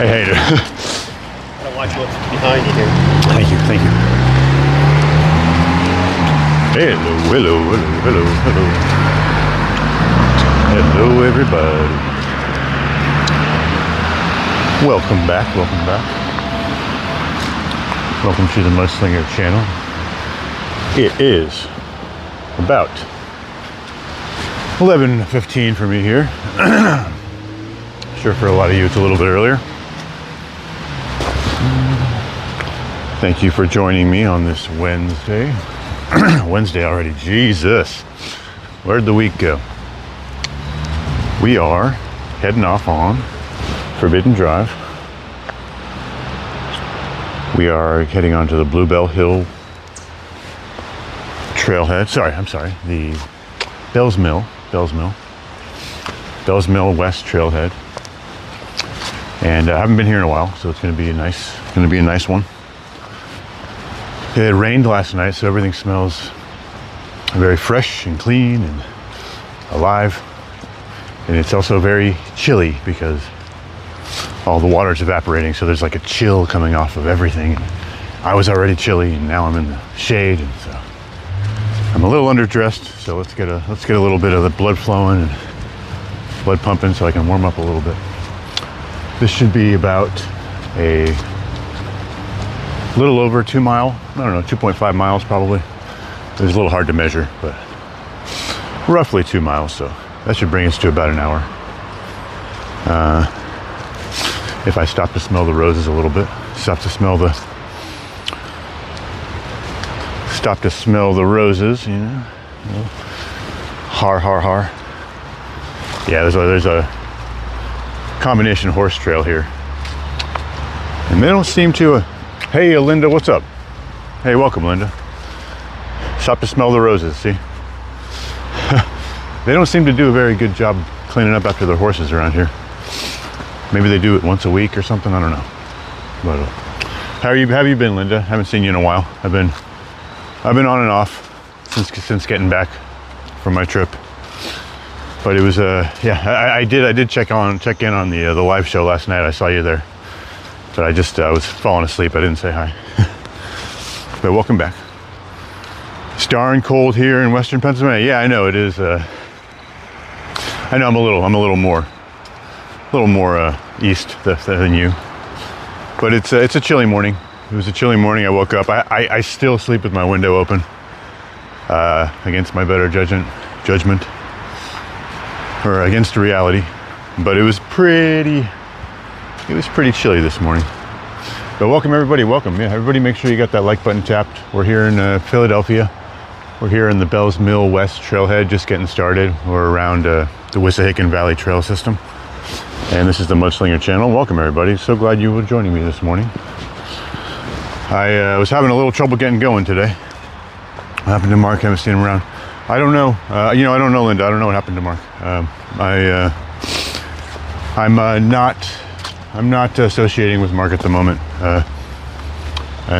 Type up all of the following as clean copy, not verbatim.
Hey, hey. Gotta watch what's behind you here. Thank you, thank you. Hello, hello, hello, hello, hello. Hello, everybody. Welcome back, welcome back. Welcome to the Mudslinger channel. It is about 11:15 for me here. Sure, for a lot of you it's a little bit earlier. Thank you for joining me on this Wednesday. Wednesday already, Jesus. Where'd the week go? We are heading off on Forbidden Drive. We are heading onto the Bluebell Hill trailhead. I'm sorry, the Bells Mill West trailhead. And I haven't been here in a while, so it's going to be a nice one. It rained last night, so everything smells very fresh and clean and alive. And it's also very chilly because all the water's evaporating, so there's like a chill coming off of everything. I was already chilly, and now I'm in the shade, and so I'm a little underdressed. So let's get a little bit of the blood flowing and blood pumping, so I can warm up a little bit. This should be about a little over 2 mile, I don't know, 2.5 miles probably. It's a little hard to measure, but roughly 2 miles, so that should bring us to about an hour. If I stop to smell the roses a little bit, stop to smell the roses, you know. Har har har. Yeah, there's a combination horse trail here, and they don't seem to. Hey, Linda, what's up? Hey, welcome, Linda. Stop to smell the roses. See, they don't seem to do a very good job cleaning up after their horses around here. Maybe they do it once a week or something. I don't know. But how have you been, Linda? Haven't seen you in a while. I've been on and off since getting back from my trip. But it was I did check in on the live show last night. I saw you there, but I was falling asleep. I didn't say hi. But welcome back. It's darn cold here in Western Pennsylvania. Yeah, I know it is. I know I'm a little more east than you. But it's a chilly morning. It was a chilly morning. I woke up. I still sleep with my window open, against my better judgment. Or against reality, but it was pretty chilly this morning. But welcome everybody, welcome. Yeah, everybody make sure you got that like button tapped. We're here in Philadelphia. We're here in the Bells Mill West trailhead, just getting started. We're around the Wissahickon Valley Trail System. And this is the Mudslinger channel. Welcome everybody, so glad you were joining me this morning. I was having a little trouble getting going today. What happened to Mark? I haven't seen him around. I don't know. I don't know, Linda. I don't know what happened to Mark. I'm not associating with Mark at the moment, and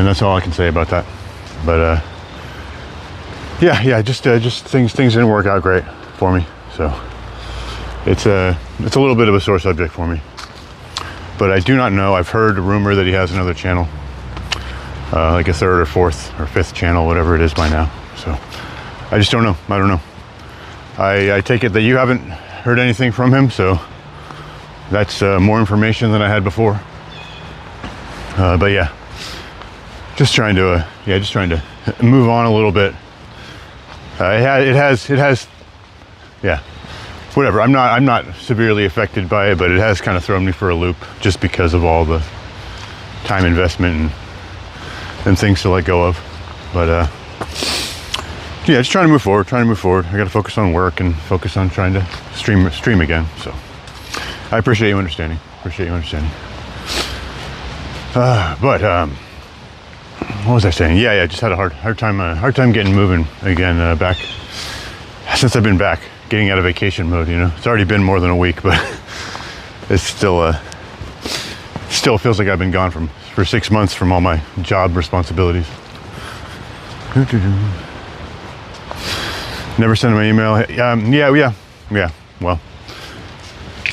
that's all I can say about that. But just things didn't work out great for me. So it's a little bit of a sore subject for me. But I do not know. I've heard a rumor that he has another channel, like a third or fourth or fifth channel, whatever it is by now. So. I just don't know. I don't know. I take it that you haven't heard anything from him, so that's more information than I had before. But yeah, just trying to move on a little bit. It has, yeah, whatever. I'm not severely affected by it, but it has kind of thrown me for a loop just because of all the time investment and things to let go of. But yeah, just trying to move forward. I got to focus on work and focus on trying to stream again. So I appreciate you understanding. But what was I saying? Yeah, just had a hard time getting moving again. Back since I've been back, getting out of vacation mode. You know, it's already been more than a week, but it's still feels like I've been gone for 6 months from all my job responsibilities. Never sent him an email. Yeah. Well,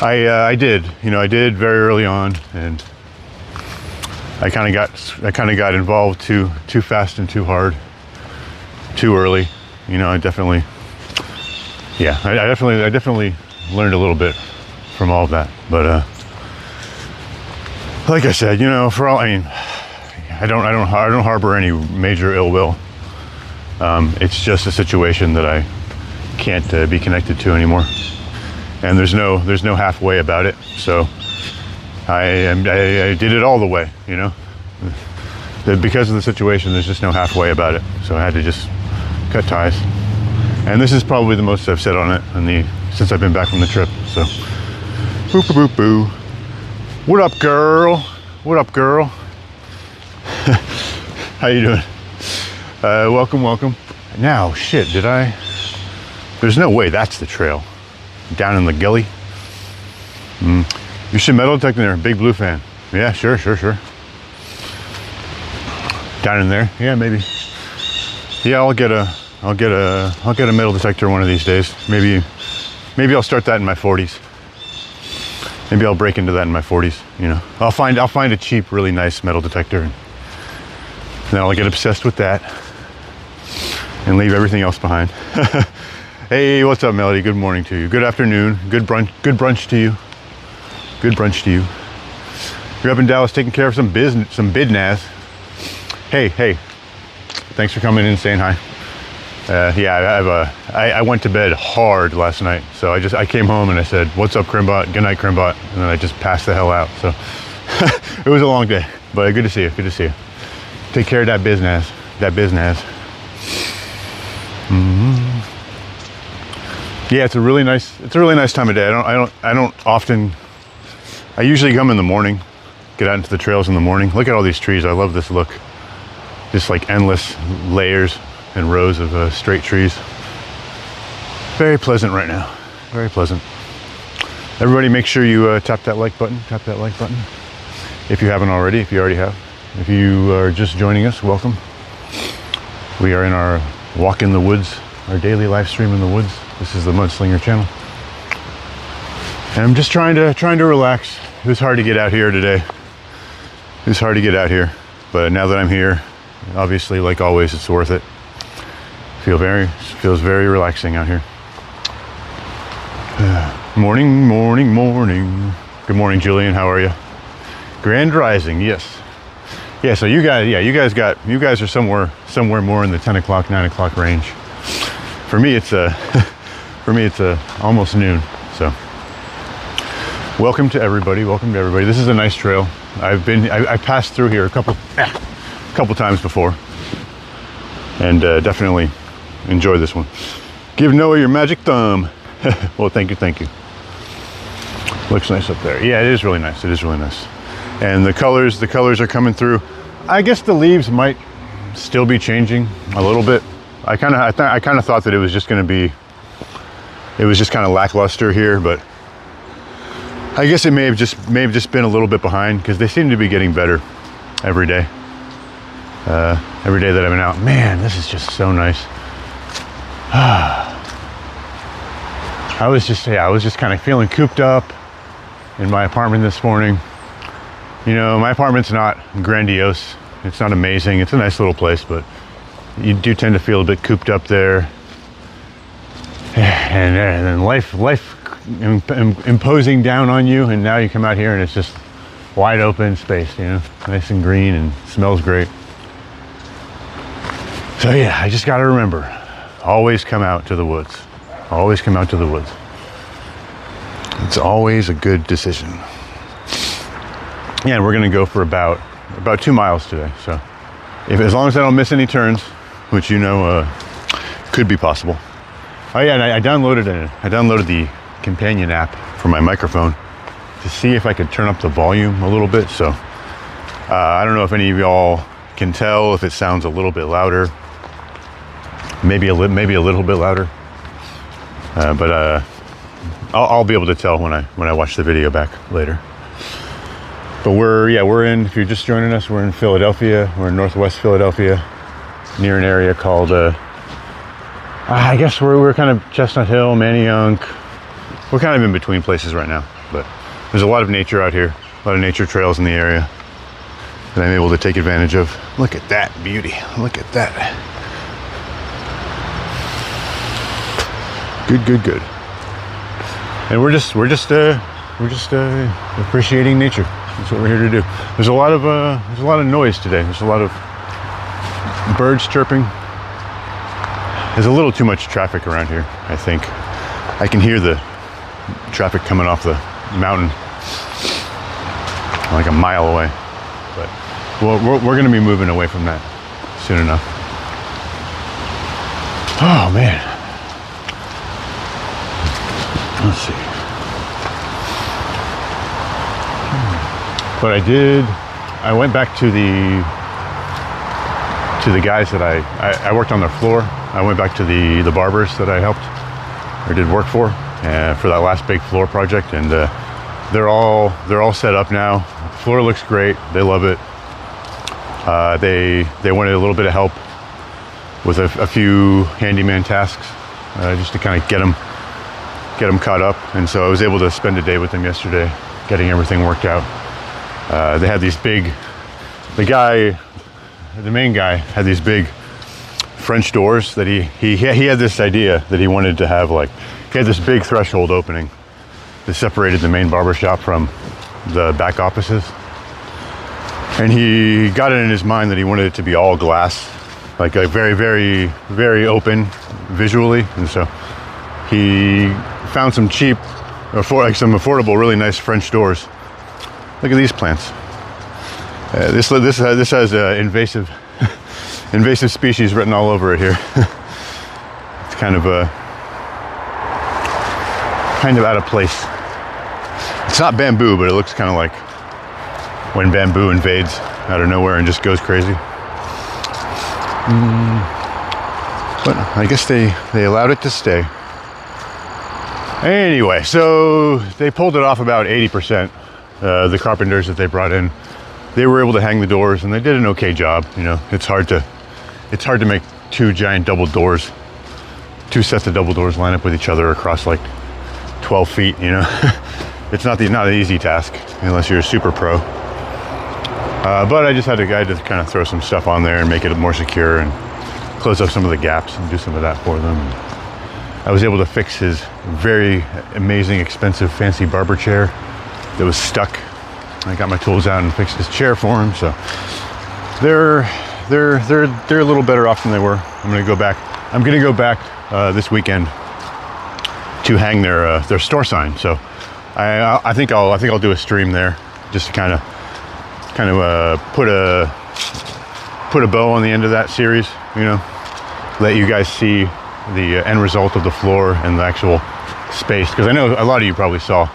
I did. I did very early on, and I kind of got involved too fast and too hard, too early. You know, I definitely learned a little bit from all of that. But like I said, you know, for all, I mean, I don't harbor any major ill will. It's just a situation that I can't be connected to anymore, and there's no halfway about it. So I did it all the way, you know. Because of the situation, there's just no halfway about it. So I had to just cut ties. And this is probably the most I've said on it since I've been back from the trip. So, boop boop boop boo. What up, girl? What up, girl? How you doing? Welcome. Now, shit, there's no way that's the trail. Down in the gully. You should metal detect in there, big blue fan. Yeah, sure. Down in there, yeah, maybe. Yeah, I'll get a metal detector one of these days. Maybe I'll start that in my 40s. Maybe I'll break into that in my 40s. You know, I'll find a cheap, really nice metal detector, and then I'll get obsessed with that and leave everything else behind. Hey, what's up, Melody? Good morning to you. Good afternoon. Good brunch to you. Good brunch to you. You're up in Dallas taking care of some bidnaz. Hey. Thanks for coming in and saying hi. I went to bed hard last night, so I came home and I said, "What's up, Crimbot? Good night, Crimbot," and then I just passed the hell out. So it was a long day, but good to see you. Take care of that business. Yeah, it's a really nice time of day. I don't often. I usually come in the morning, get out into the trails in the morning. Look at all these trees. I love this look. Just like endless layers and rows of straight trees. Very pleasant right now. Very pleasant. Everybody, make sure you tap that like button. If you haven't already. If you already have. If you are just joining us, welcome. We are in our walk in the woods, our daily live stream in the woods. This is the Mudslinger channel. And I'm just trying to relax. It was hard to get out here today. But now that I'm here, obviously, like always, it's worth it. Feels very relaxing out here. Morning. Good morning, Julian. How are you? Grand Rising, yes. Yeah, so you guys are somewhere more in the 10 o'clock, 9 o'clock range. For me, it's almost noon. So, welcome to everybody. This is a nice trail. I passed through here a couple times before, and definitely enjoy this one. Give Noah your magic thumb. Well, thank you. Looks nice up there. Yeah, it is really nice. And the colors are coming through. I guess the leaves might still be changing a little bit. I kind of thought that it was just kind of lackluster here, but I guess it may have just been a little bit behind, because they seem to be getting better every day. Every day that I've been out. Man, this is just so nice. I was just kind of feeling cooped up in my apartment this morning. You know, my apartment's not grandiose. It's not amazing. It's a nice little place, but you do tend to feel a bit cooped up there. And then life imposing down on you, and now you come out here and it's just wide open space, you know, nice and green and smells great. So yeah, I just got to remember, always come out to the woods. It's always a good decision. Yeah, and we're gonna go for about 2 miles today. So as long as I don't miss any turns, which could be possible. Oh yeah, and I downloaded the companion app for my microphone to see if I could turn up the volume a little bit. So I don't know if any of y'all can tell if it sounds a little bit louder, maybe a little bit louder, but I'll be able to tell when I watch the video back later. But we're in, if you're just joining us, we're in Philadelphia. We're in Northwest Philadelphia, near an area called I guess we're kind of Chestnut Hill, Manayunk. We're kind of in between places right now, but there's a lot of nature out here, a lot of nature trails in the area. that I'm able to take advantage of. Look at that beauty. Look at that. Good, good, good. And we're just appreciating nature. That's what we're here to do. There's a lot of noise today. There's a lot of birds chirping. There's a little too much traffic around here, I think. I can hear the traffic coming off the mountain like a mile away. But we're going to be moving away from that soon enough. Oh, man. Let's see. But I went back to the guys that I worked on their floor. I went back to the barbers that I helped or did work for that last big floor project, and they're all set up now. The floor looks great. They love it. They wanted a little bit of help with a few handyman tasks, just to kind of get them caught up. And so I was able to spend a day with them yesterday, getting everything worked out. They had these big. The main guy had these big French doors that he had this idea that he wanted to have, like, he had this big threshold opening that separated the main barber shop from the back offices. And he got it in his mind that he wanted it to be all glass, like very, very, very open visually. And so he found some cheap, some affordable, really nice French doors. Look at these plants. This has invasive invasive species written all over it here. It's kind of out of place. It's not bamboo, but it looks kind of like when bamboo invades out of nowhere and just goes crazy. But I guess they allowed it to stay. Anyway, so they pulled it off about 80%. The carpenters that they brought in, they were able to hang the doors, and they did an okay job. You know, it's hard to make two giant double doors, two sets of double doors line up with each other across like 12 feet. You know, it's not an easy task unless you're a super pro. But I just had a guy to kind of throw some stuff on there and make it more secure and close up some of the gaps and do some of that for them. And I was able to fix his very amazing, expensive, fancy barber chair that was stuck. I got my tools out and fixed his chair for him. So they're a little better off than they were. I'm gonna go back this weekend to hang their store sign. So I think I'll do a stream there just to kind of put a bow on the end of that series. You know, let you guys see the end result of the floor and the actual space, because I know a lot of you probably saw.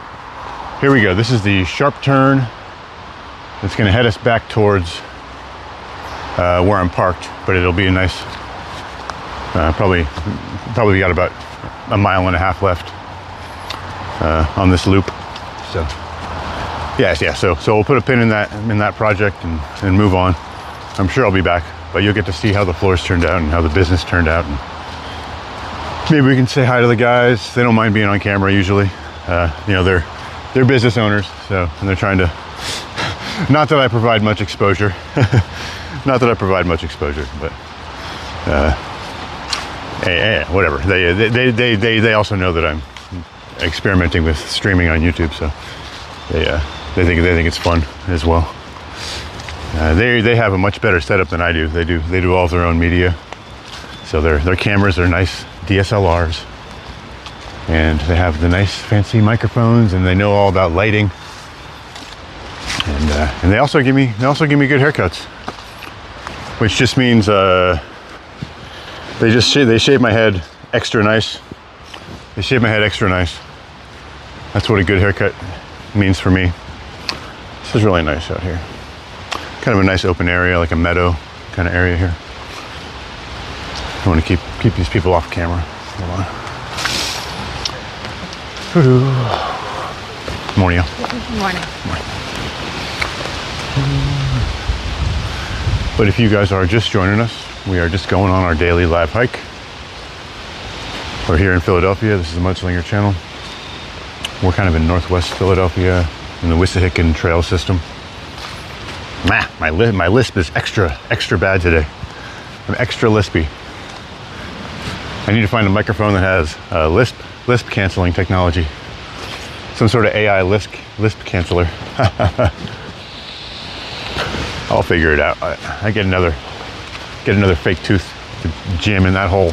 Here we go. This is the sharp turn. It's going to head us back towards where I'm parked, but it'll be a nice, probably got about a mile and a half left on this loop. So yeah. So we'll put a pin in that project and move on. I'm sure I'll be back, but you'll get to see how the floors turned out and how the business turned out. And maybe we can say hi to the guys. They don't mind being on camera usually. You know, they're business owners, so, and they're trying to, not that I provide much exposure, but whatever. They also know that I'm experimenting with streaming on YouTube, so they think it's fun as well. They have a much better setup than I do. They do all of their own media, so their cameras are nice DSLRs. And they have the nice fancy microphones, and they know all about lighting. And they also give me good haircuts, which just means they shave my head extra nice. They shave my head extra nice. That's what a good haircut means for me. This is really nice out here. Kind of a nice open area, like a meadow kind of area here. I want to keep these people off camera. Hold on. Morning, y'all. Morning. But if you guys are just joining us, we are just going on our daily live hike. We're here in Philadelphia. This is the Mudslinger channel. We're kind of in northwest Philadelphia in the Wissahickon Trail system. My lisp is extra bad today. I'm extra lispy. I need to find a microphone that has lisp canceling technology. Some sort of AI lisp canceller. I'll figure it out. I get another fake tooth to jam in that hole.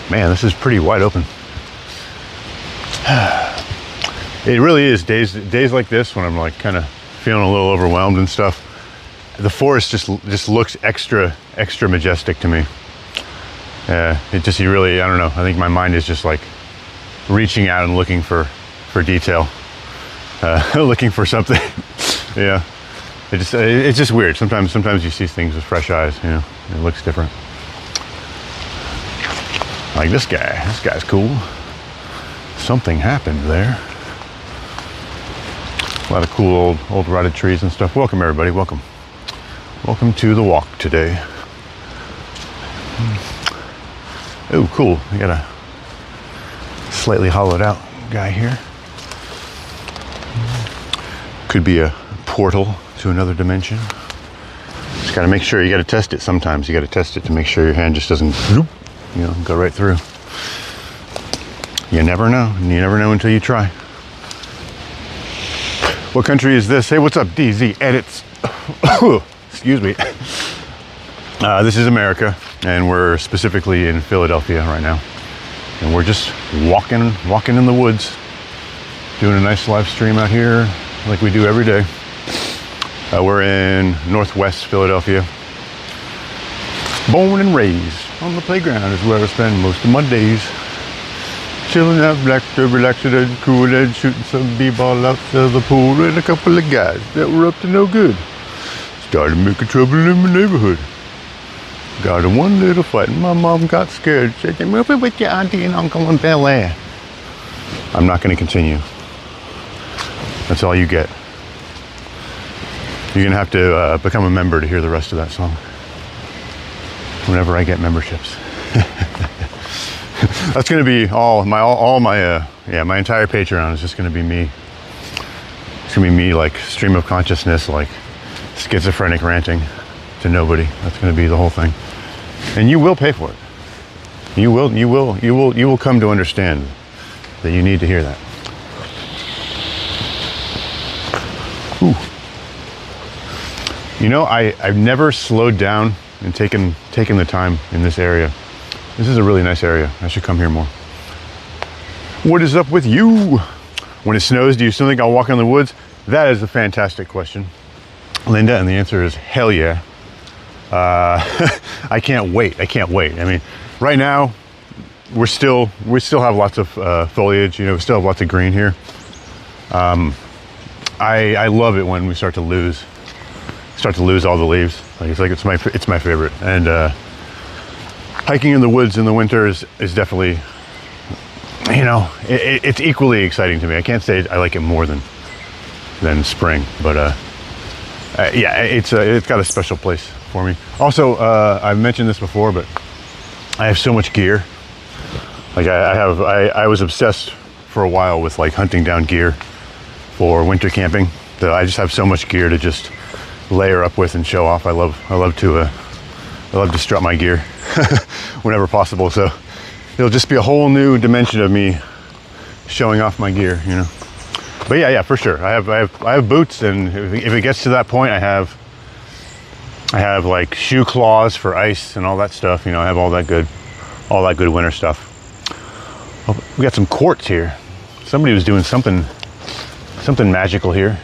Man, this is pretty wide open. It really is days like this when I'm like kind of feeling a little overwhelmed and stuff. The forest just looks extra majestic to me. You really, I don't know. I think my mind is just like reaching out and looking for detail, looking for something. Yeah, it's just weird. Sometimes you see things with fresh eyes. You know, it looks different. Like this guy. This guy's cool. Something happened there. A lot of cool old rotted trees and stuff. Welcome everybody. Welcome to the walk today. Oh, cool. I got a slightly hollowed out guy here. Could be a portal to another dimension. Just got to make sure. You got to test it sometimes. You got to test it to make sure your hand just doesn't, go right through. You never know. You never know until you try. What country is this? Hey, what's up, DZ Edits? Excuse me. This is America, and we're specifically in Philadelphia right now. And we're just walking in the woods, doing a nice live stream out here like we do every day. We're in Northwest Philadelphia. Born and raised on the playground is where I spend most of my days. Chilling out, relaxing and cool and shooting some b-ball out to the pool, and a couple of guys that were up to no good started making trouble in my neighborhood. Got in one little fight and my mom got scared. Said, "Move it with your auntie and uncle in Bel Air." I'm not going to continue. That's all you get. You're going to have to become a member to hear the rest of that song. Whenever I get memberships. That's going to be my entire Patreon is just going to be me. It's going to be me like stream of consciousness, like schizophrenic ranting to nobody. That's going to be the whole thing. And you will pay for it. You will come to understand that you need to hear that. Ooh. You know, I've never slowed down and taken the time in this area. This is a really nice area. I should come here more. What is up with you? When it snows, do you still think I'll walk in the woods? That is a fantastic question, Linda, and the answer is hell yeah. I can't wait. I mean, right now we still have lots of foliage. You know, we still have lots of green here. I love it when we start to lose all the leaves. It's my favorite. And hiking in the woods in the winter is definitely, it's equally exciting to me. I can't say I like it more than spring, but yeah, it's got a special place for me. Also, I've mentioned this before, but I have so much gear. Like I was obsessed for a while with like hunting down gear for winter camping. That I just have so much gear to just layer up with and show off. I love to strut my gear whenever possible. So it'll just be a whole new dimension of me showing off my gear, But yeah, for sure. I have boots, and if it gets to that point, I have like shoe claws for ice and all that stuff. I have all that good winter stuff. Oh, we got some quartz here. Somebody was doing something magical here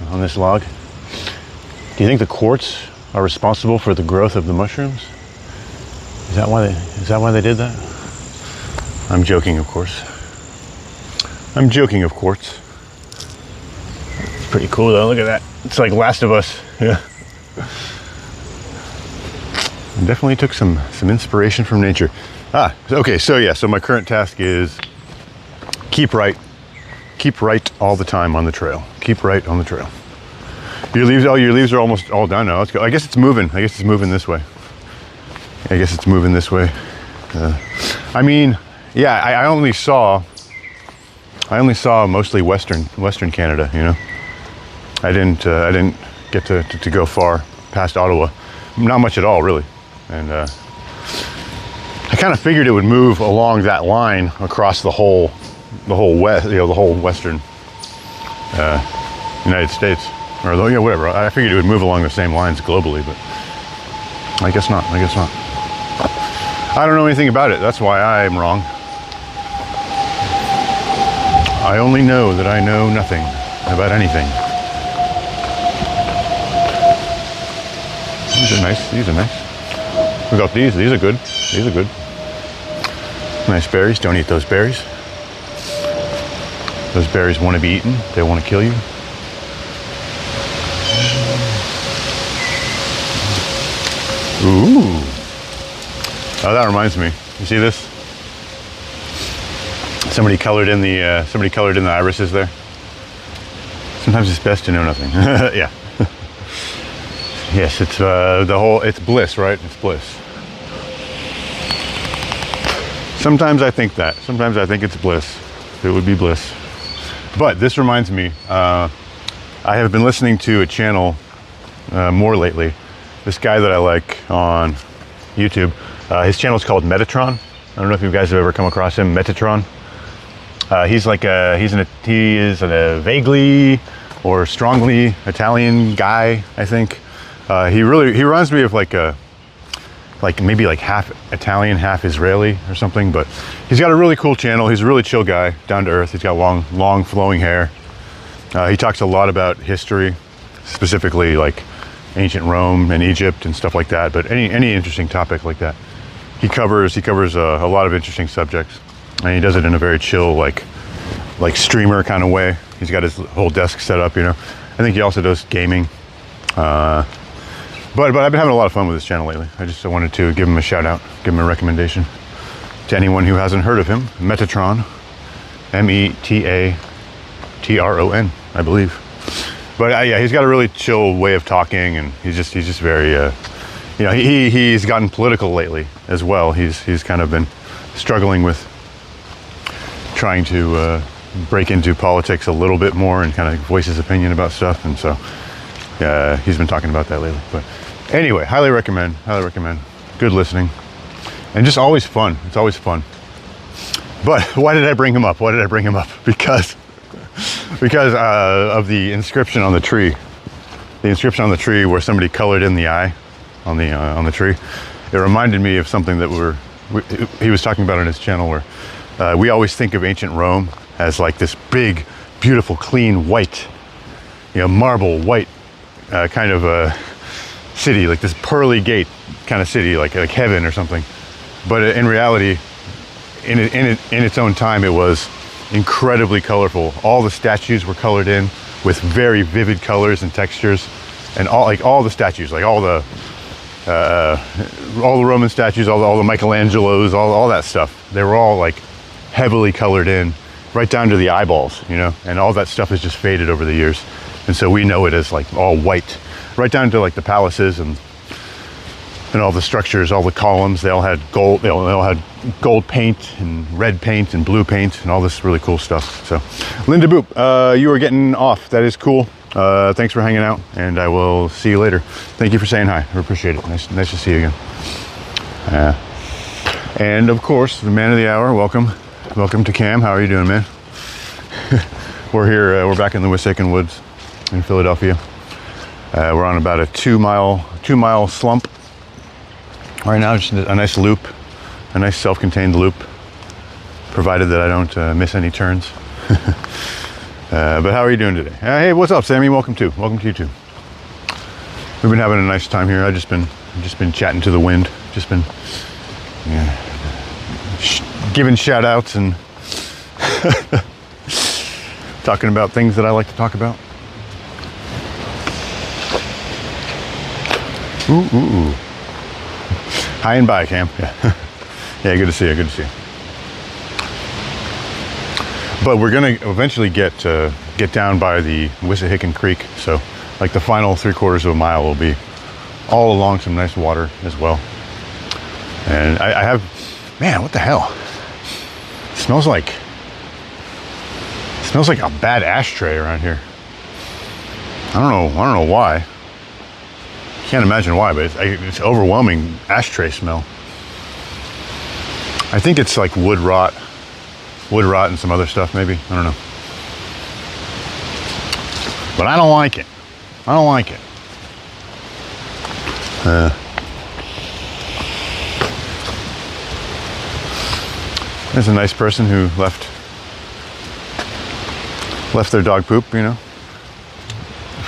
on this log. Do you think the quartz are responsible for the growth of the mushrooms? Is that why they did that? I'm joking, of course. It's pretty cool though. Look at that. It's like Last of Us. Yeah. Definitely took some inspiration from nature. Okay. So my current task is keep right all the time on the trail. Keep right on the trail. Your leaves are almost all done now. Let's go. I guess it's moving this way. I mean, yeah, I only saw I only saw mostly Western Canada, you know. I didn't get to go far past Ottawa. Not much at all, really. And I kind of figured it would move along that line across the whole west, you know, the whole Western United States, or you know, whatever. I figured it would move along the same lines globally, but I guess not. I guess not. I don't know anything about it. That's why I'm wrong. I only know that I know nothing about anything. These are nice. These are nice. We got these. These are good. These are good. Nice berries. Don't eat those berries. Those berries want to be eaten. They want to kill you. Ooh. Oh, that reminds me. You see this? Somebody colored in the irises there. Sometimes it's best to know nothing. Yeah. Yes, it's it's bliss, right? It's bliss. Sometimes I think that. Sometimes I think it's bliss. It would be bliss. But this reminds me, I have been listening to a channel more lately. This guy that I like on YouTube, his channel is called Metatron. I don't know if you guys have ever come across him, Metatron. He is a vaguely or strongly Italian guy, I think. He reminds me of maybe half Italian, half Israeli or something, but he's got a really cool channel. He's a really chill guy, down to earth. He's got long flowing hair. He talks a lot about history, specifically like ancient Rome and Egypt and stuff like that, but any interesting topic like that. He covers a lot of interesting subjects, and he does it in a very chill, like streamer kind of way. He's got his whole desk set up, you know. I think he also does gaming. But I've been having a lot of fun with this channel lately. I just wanted to give him a shout out, give him a recommendation to anyone who hasn't heard of him. Metatron, Metatron, I believe. But yeah, he's got a really chill way of talking, and he's just very, you know, he's gotten political lately as well. He's kind of been struggling with trying to break into politics a little bit more and kind of voice his opinion about stuff, and so he's been talking about that lately. But anyway, highly recommend. Good listening, and just always fun. It's always fun. But why did I bring him up? Because of the inscription on the tree. The inscription on the tree where somebody colored in the eye on the tree. It reminded me of something that he was talking about on his channel, where we always think of ancient Rome as like this big, beautiful, clean, white, you know, marble white kind of a city, like this pearly gate kind of city, like heaven or something. But in reality, in its own time, it was incredibly colorful. All the statues were colored in with very vivid colors and textures, and all the statues, like all the Roman statues, all the Michelangelos, all that stuff. They were all like heavily colored in, right down to the eyeballs, you know. And all that stuff has just faded over the years, and so we know it as like all white, right down to like the palaces and all the structures, all the columns. They all had gold. They all had gold paint and red paint and blue paint and all this really cool stuff. So, Linda Boop, you are getting off. That is cool. Thanks for hanging out, and I will see you later. Thank you for saying hi. I appreciate it. Nice to see you again. And of course, the man of the hour. Welcome to Cam. How are you doing, man? We're here. We're back in the Wissahickon Woods in Philadelphia. We're on about a two mile slump right now. Just a nice loop, a nice self-contained loop, provided that I don't miss any turns. But how are you doing today? Hey, what's up, Sammy? Welcome to you too. We've been having a nice time here. I've just been chatting to the wind. Just been giving shout outs and talking about things that I like to talk about. Ooh. Hi and bye, Cam. Yeah, good to see you. But we're gonna eventually get down by the Wissahickon Creek, so like the final 3/4 of a mile will be all along some nice water as well. And I have, man, what the hell? It smells like Smells like a bad ashtray around here. I don't know why. Can't imagine why, but it's overwhelming ashtray smell. I think it's like wood rot and some other stuff maybe. I don't know. But I don't like it. I don't like it. There's a nice person who left their dog poop, you know,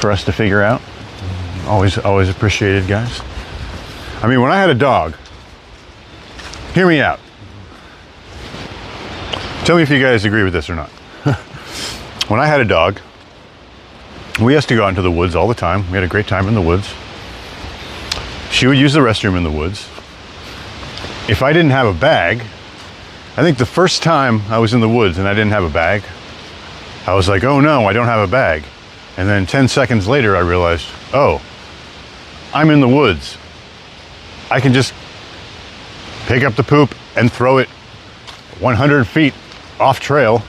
for us to figure out. Always appreciated, guys. I mean, when I had a dog, hear me out. Tell me if you guys agree with this or not. When I had a dog, we used to go out into the woods all the time. We had a great time in the woods. She would use the restroom in the woods. If I didn't have a bag, I think the first time I was in the woods and I didn't have a bag, I was like, oh no, I don't have a bag. And then 10 seconds later, I realized, oh, I'm in the woods. I can just pick up the poop and throw it 100 feet off trail,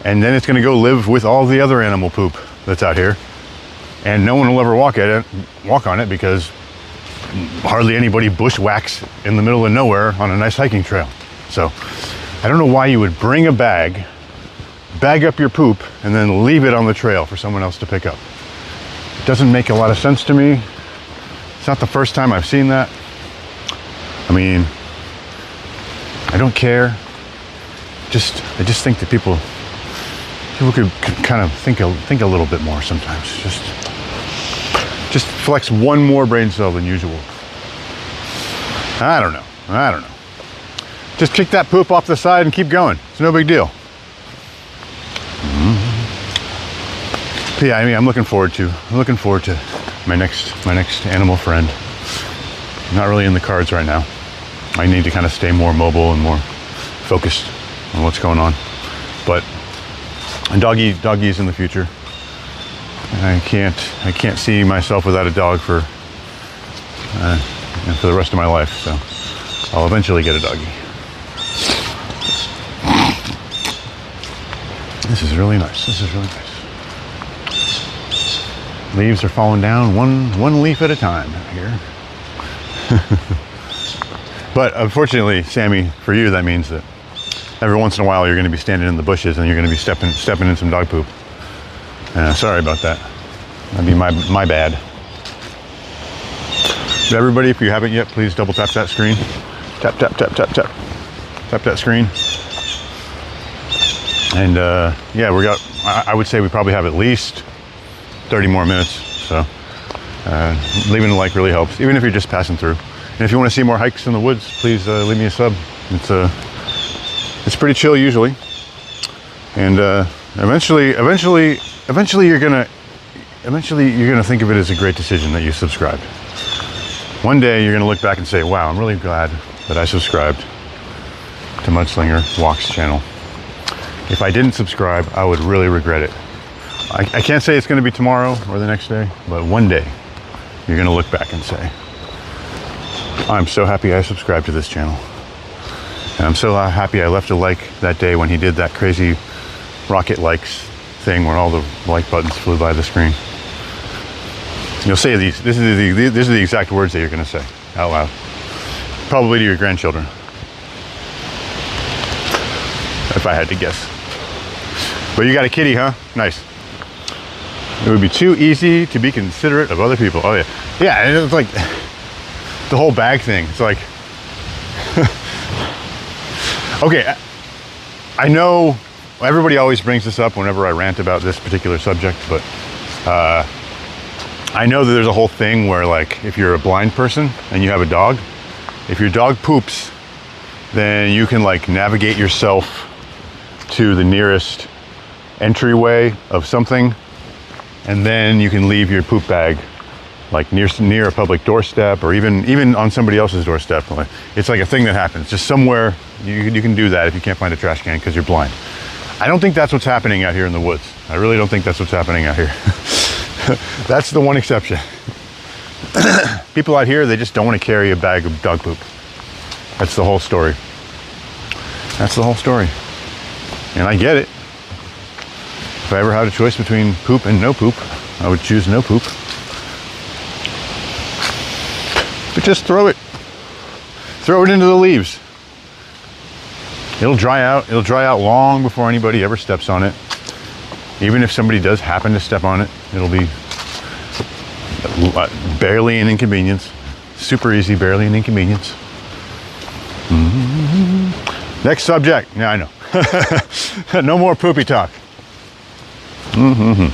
and then it's gonna go live with all the other animal poop that's out here. And no one will ever walk on it because hardly anybody bushwhacks in the middle of nowhere on a nice hiking trail. So I don't know why you would bring a bag up your poop, and then leave it on the trail for someone else to pick up. It doesn't make a lot of sense to me. It's not the first time I've seen that. I mean, I don't care. I just think that people could kind of think a little bit more sometimes. Just flex one more brain cell than usual. I don't know. Just kick that poop off the side and keep going. It's no big deal. But yeah, I mean, I'm looking forward to my next animal friend. Not really in the cards right now. I need to kind of stay more mobile and more focused on what's going on. But doggies in the future. I can't see myself without a dog for the rest of my life. So I'll eventually get a doggie. This is really nice. Leaves are falling down one leaf at a time here. But unfortunately, Sammy, for you, that means that every once in a while you're going to be standing in the bushes and you're going to be stepping in some dog poop. Sorry about that. That'd be my bad. But everybody, if you haven't yet, please double tap that screen. Tap that screen. And yeah, I would say we probably have at least 30 more minutes. So leaving a like really helps, even if you're just passing through. And if you want to see more hikes in the woods, please leave me a sub. It's pretty chill usually. And eventually you're gonna think of it as a great decision that you subscribed. One day you're gonna look back and say, wow, I'm really glad that I subscribed to Mudslinger Walks channel. If I didn't subscribe, I would really regret it. I can't say it's gonna be tomorrow or the next day, but one day you're gonna look back and say, I'm so happy I subscribed to this channel. And I'm so happy I left a like that day when he did that crazy rocket likes thing where all the like buttons flew by the screen. You'll say these. These are the exact words that you're going to say out loud. Probably to your grandchildren. If I had to guess. But you got a kitty, huh? Nice. It would be too easy to be considerate of other people. Oh yeah. Yeah, and it's like the whole bag thing. It's like, okay, I know everybody always brings this up whenever I rant about this particular subject, but I know that there's a whole thing where, like, if you're a blind person and you have a dog, if your dog poops, then you can like navigate yourself to the nearest entryway of something, and then you can leave your poop bag like near a public doorstep, or even on somebody else's doorstep. It's like a thing that happens just somewhere. You can do that if you can't find a trash can because you're blind. I don't think that's what's happening out here in the woods. I really don't think that's what's happening out here. That's the one exception. People out here, they just don't want to carry a bag of dog poop. That's the whole story. That's the whole story. And I get it. If I ever had a choice between poop and no poop, I would choose no poop. But just throw it into the leaves. It'll dry out. It'll dry out long before anybody ever steps on it. Even if somebody does happen to step on it, it'll be barely an inconvenience. Super easy, barely an inconvenience. Mm-hmm. Next subject. Yeah, I know. No more poopy talk. Mm-hmm.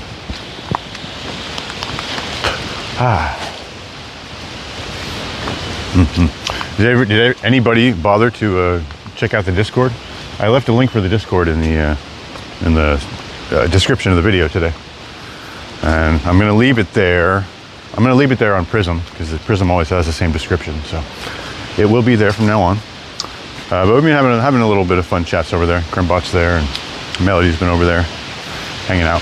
Mm-hmm. Did anybody bother to check out the Discord? I left a link for the Discord in the description of the video today, and I'm going to leave it there. I'm going to leave it there on Prism because the Prism always has the same description, so it will be there from now on. But we've been having a little bit of fun chats over there. Crimbot's there, and Melody's been over there hanging out.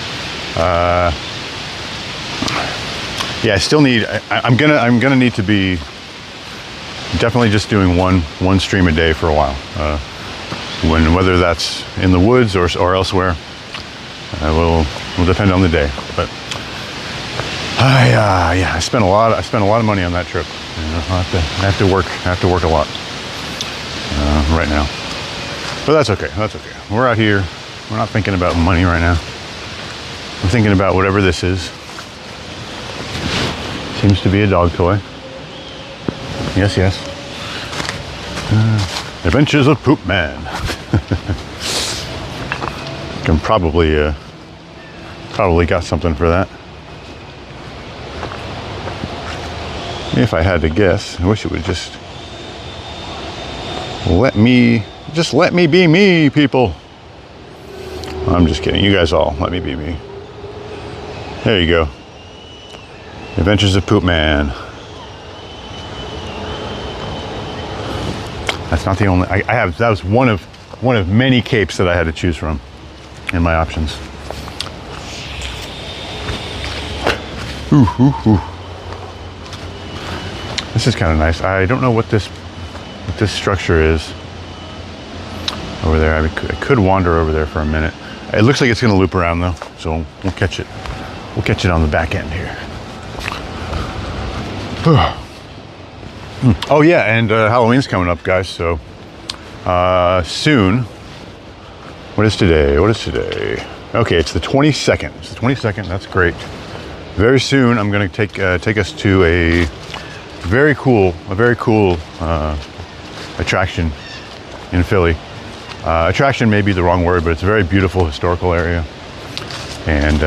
Yeah, I still need. I'm gonna need to be definitely just doing one stream a day for a while. Whether that's in the woods or elsewhere, will depend on the day. But I spent a lot of money on that trip. You know, I have to work a lot right now. But that's okay. That's okay. We're out here. We're not thinking about money right now. I'm thinking about whatever this is. Seems to be a dog toy. Yes, yes. Adventures of Poop Man. Can probably got something for that. If I had to guess, I wish it would just let me be me, people. I'm just kidding. You guys all let me be me. There you go. Adventures of Poop Man. That's not the only. I have. That was one of many capes that I had to choose from in my options. Ooh, ooh, ooh. This is kind of nice. I don't know what this structure is over there. I could wander over there for a minute. It looks like it's going to loop around though, so we'll catch it. We'll catch it on the back end here. Oh yeah, and Halloween's coming up, guys. So soon. What is today? Okay, it's the 22nd. It's the 22nd. That's great. Very soon, I'm going to take us to a very cool attraction in Philly. Attraction may be the wrong word, but it's a very beautiful historical area, and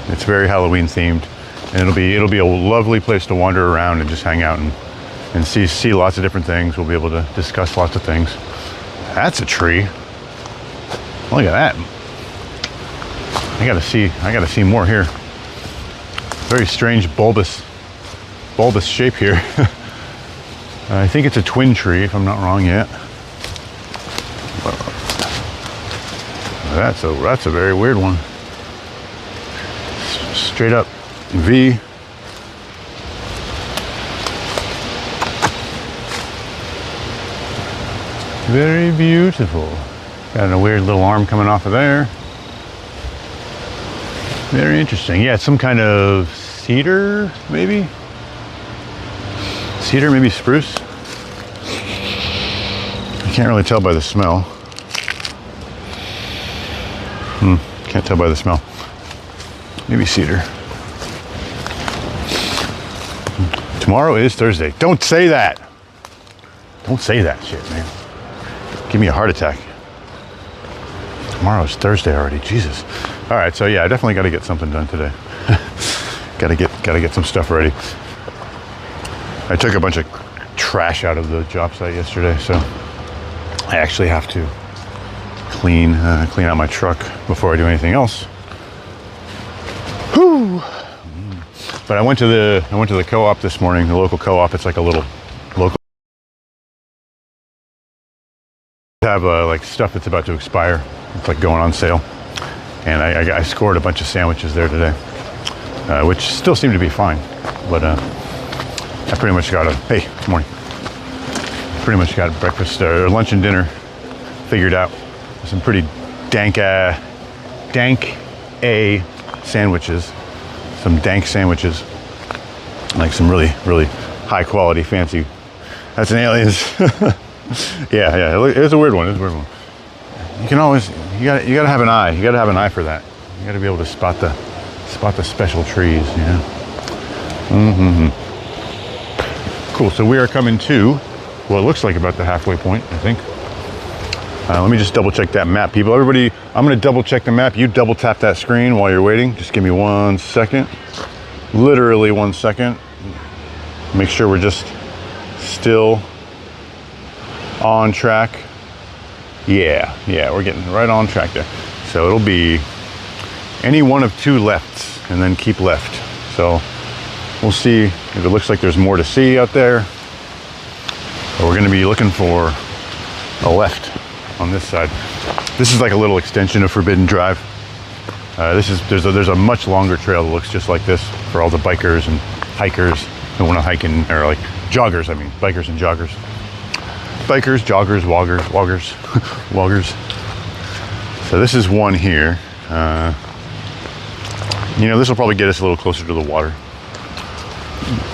it's very Halloween themed. And it'll be a lovely place to wander around and just hang out and see lots of different things. We'll be able to discuss lots of things. That's a tree. Look at that. I gotta see more here. Very strange bulbous shape here. I think it's a twin tree, if I'm not wrong yet. That's a very weird one. Straight up V. Very beautiful. Got a weird little arm coming off of there. Very interesting. Yeah, it's some kind of cedar, maybe? Cedar, maybe spruce? I can't really tell by the smell. Can't tell by the smell. Maybe cedar. Tomorrow is Thursday. Don't say that. Don't say that shit, man. Give me a heart attack. Tomorrow's Thursday already. Jesus. All right, so yeah, I definitely got to get something done today. Gotta get some stuff ready. I took a bunch of trash out of the job site yesterday, so I actually have to clean out my truck before I do anything else. Whew. But I went to the co-op this morning, the local co-op. It's like a little local. Have like stuff that's about to expire. It's like going on sale, and I scored a bunch of sandwiches there today, which still seem to be fine. But I pretty much got hey, good morning. Pretty much got breakfast or lunch and dinner figured out. Some pretty dank A sandwiches, some dank sandwiches, like some really, really high quality, fancy. That's an Aliens. yeah. It's a weird one. It's a weird one. You can always, you gotta have an eye. You gotta have an eye for that. You gotta be able to spot the special trees. You know. Cool. So we are coming to, well, it looks like about the halfway point, I think. Let me just double check that map, people. Everybody, I'm gonna double check the map. You double tap that screen while you're waiting. Just give me 1 second. Literally 1 second. Make sure we're just still on track. Yeah, we're getting right on track there. So it'll be any one of 2 lefts and then keep left. So we'll see if it looks like there's more to see out there. But we're gonna be looking for a left on this side. This is like a little extension of Forbidden Drive. There's a much longer trail that looks just like this for all the bikers and hikers who want to hike in, or like joggers, I mean, bikers and joggers. Bikers, joggers, woggers. So this is one here. This will probably get us a little closer to the water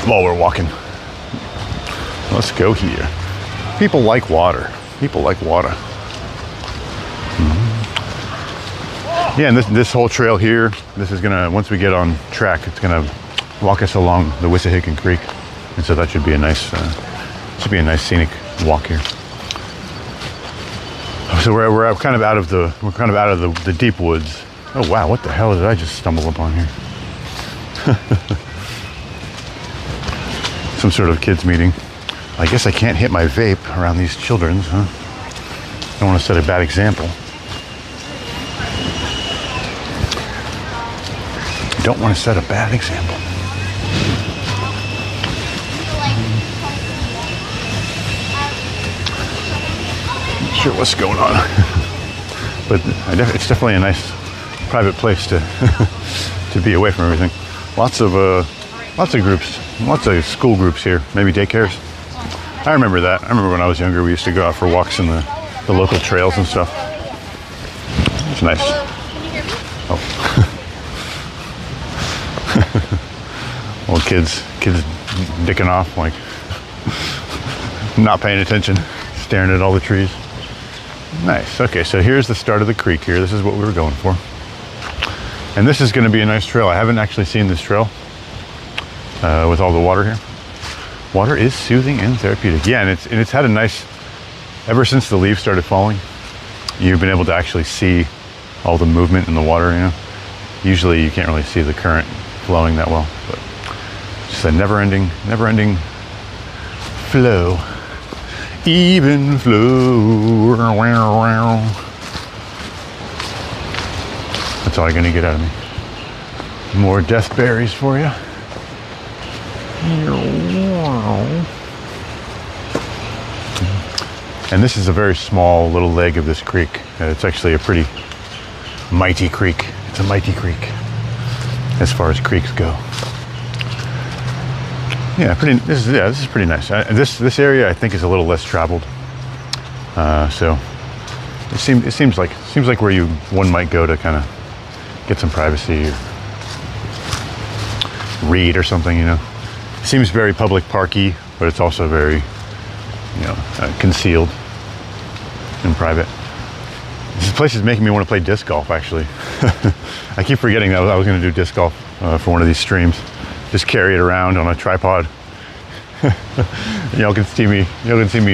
while we're walking. Let's go here. People like water. Yeah, and this whole trail here, this is gonna, once we get on track, it's gonna walk us along the Wissahickon Creek, and so that should be a nice scenic walk here. So we're kind of out of the deep woods. Oh wow, what the hell did I just stumble upon here? Some sort of kids meeting. I guess I can't hit my vape around these children's, huh? Don't want to set a bad example. Don't want to set a bad example. Not sure what's going on. But it's definitely a nice private place to to be away from everything. Lots of groups, lots of school groups here, maybe daycares. I remember that. I remember when I was younger, we used to go out for walks in the local trails and stuff. It's nice. Oh. Well, kids dicking off, like not paying attention, staring at all the trees. Nice. Okay, so here's the start of the creek here. This is what we were going for. And this is going to be a nice trail. I haven't actually seen this trail with all the water here. Water is soothing and therapeutic. Yeah, and it's had a nice, ever since the leaves started falling, you've been able to actually see all the movement in the water, you know. Usually you can't really see the current flowing that well, but just a never-ending flow. Even flow. That's all you're gonna get out of me. More death berries for you. And this is a very small little leg of this creek. It's actually a pretty mighty creek. It's a mighty creek as far as creeks go. Yeah, this is pretty nice. This area I think is a little less traveled. So it seems like where one might go to kind of get some privacy or read or something, you know. It seems very public parky, but it's also very, concealed and private. This place is making me want to play disc golf, actually. I keep forgetting that I was going to do disc golf for one of these streams. Just carry it around on a tripod. Y'all can see me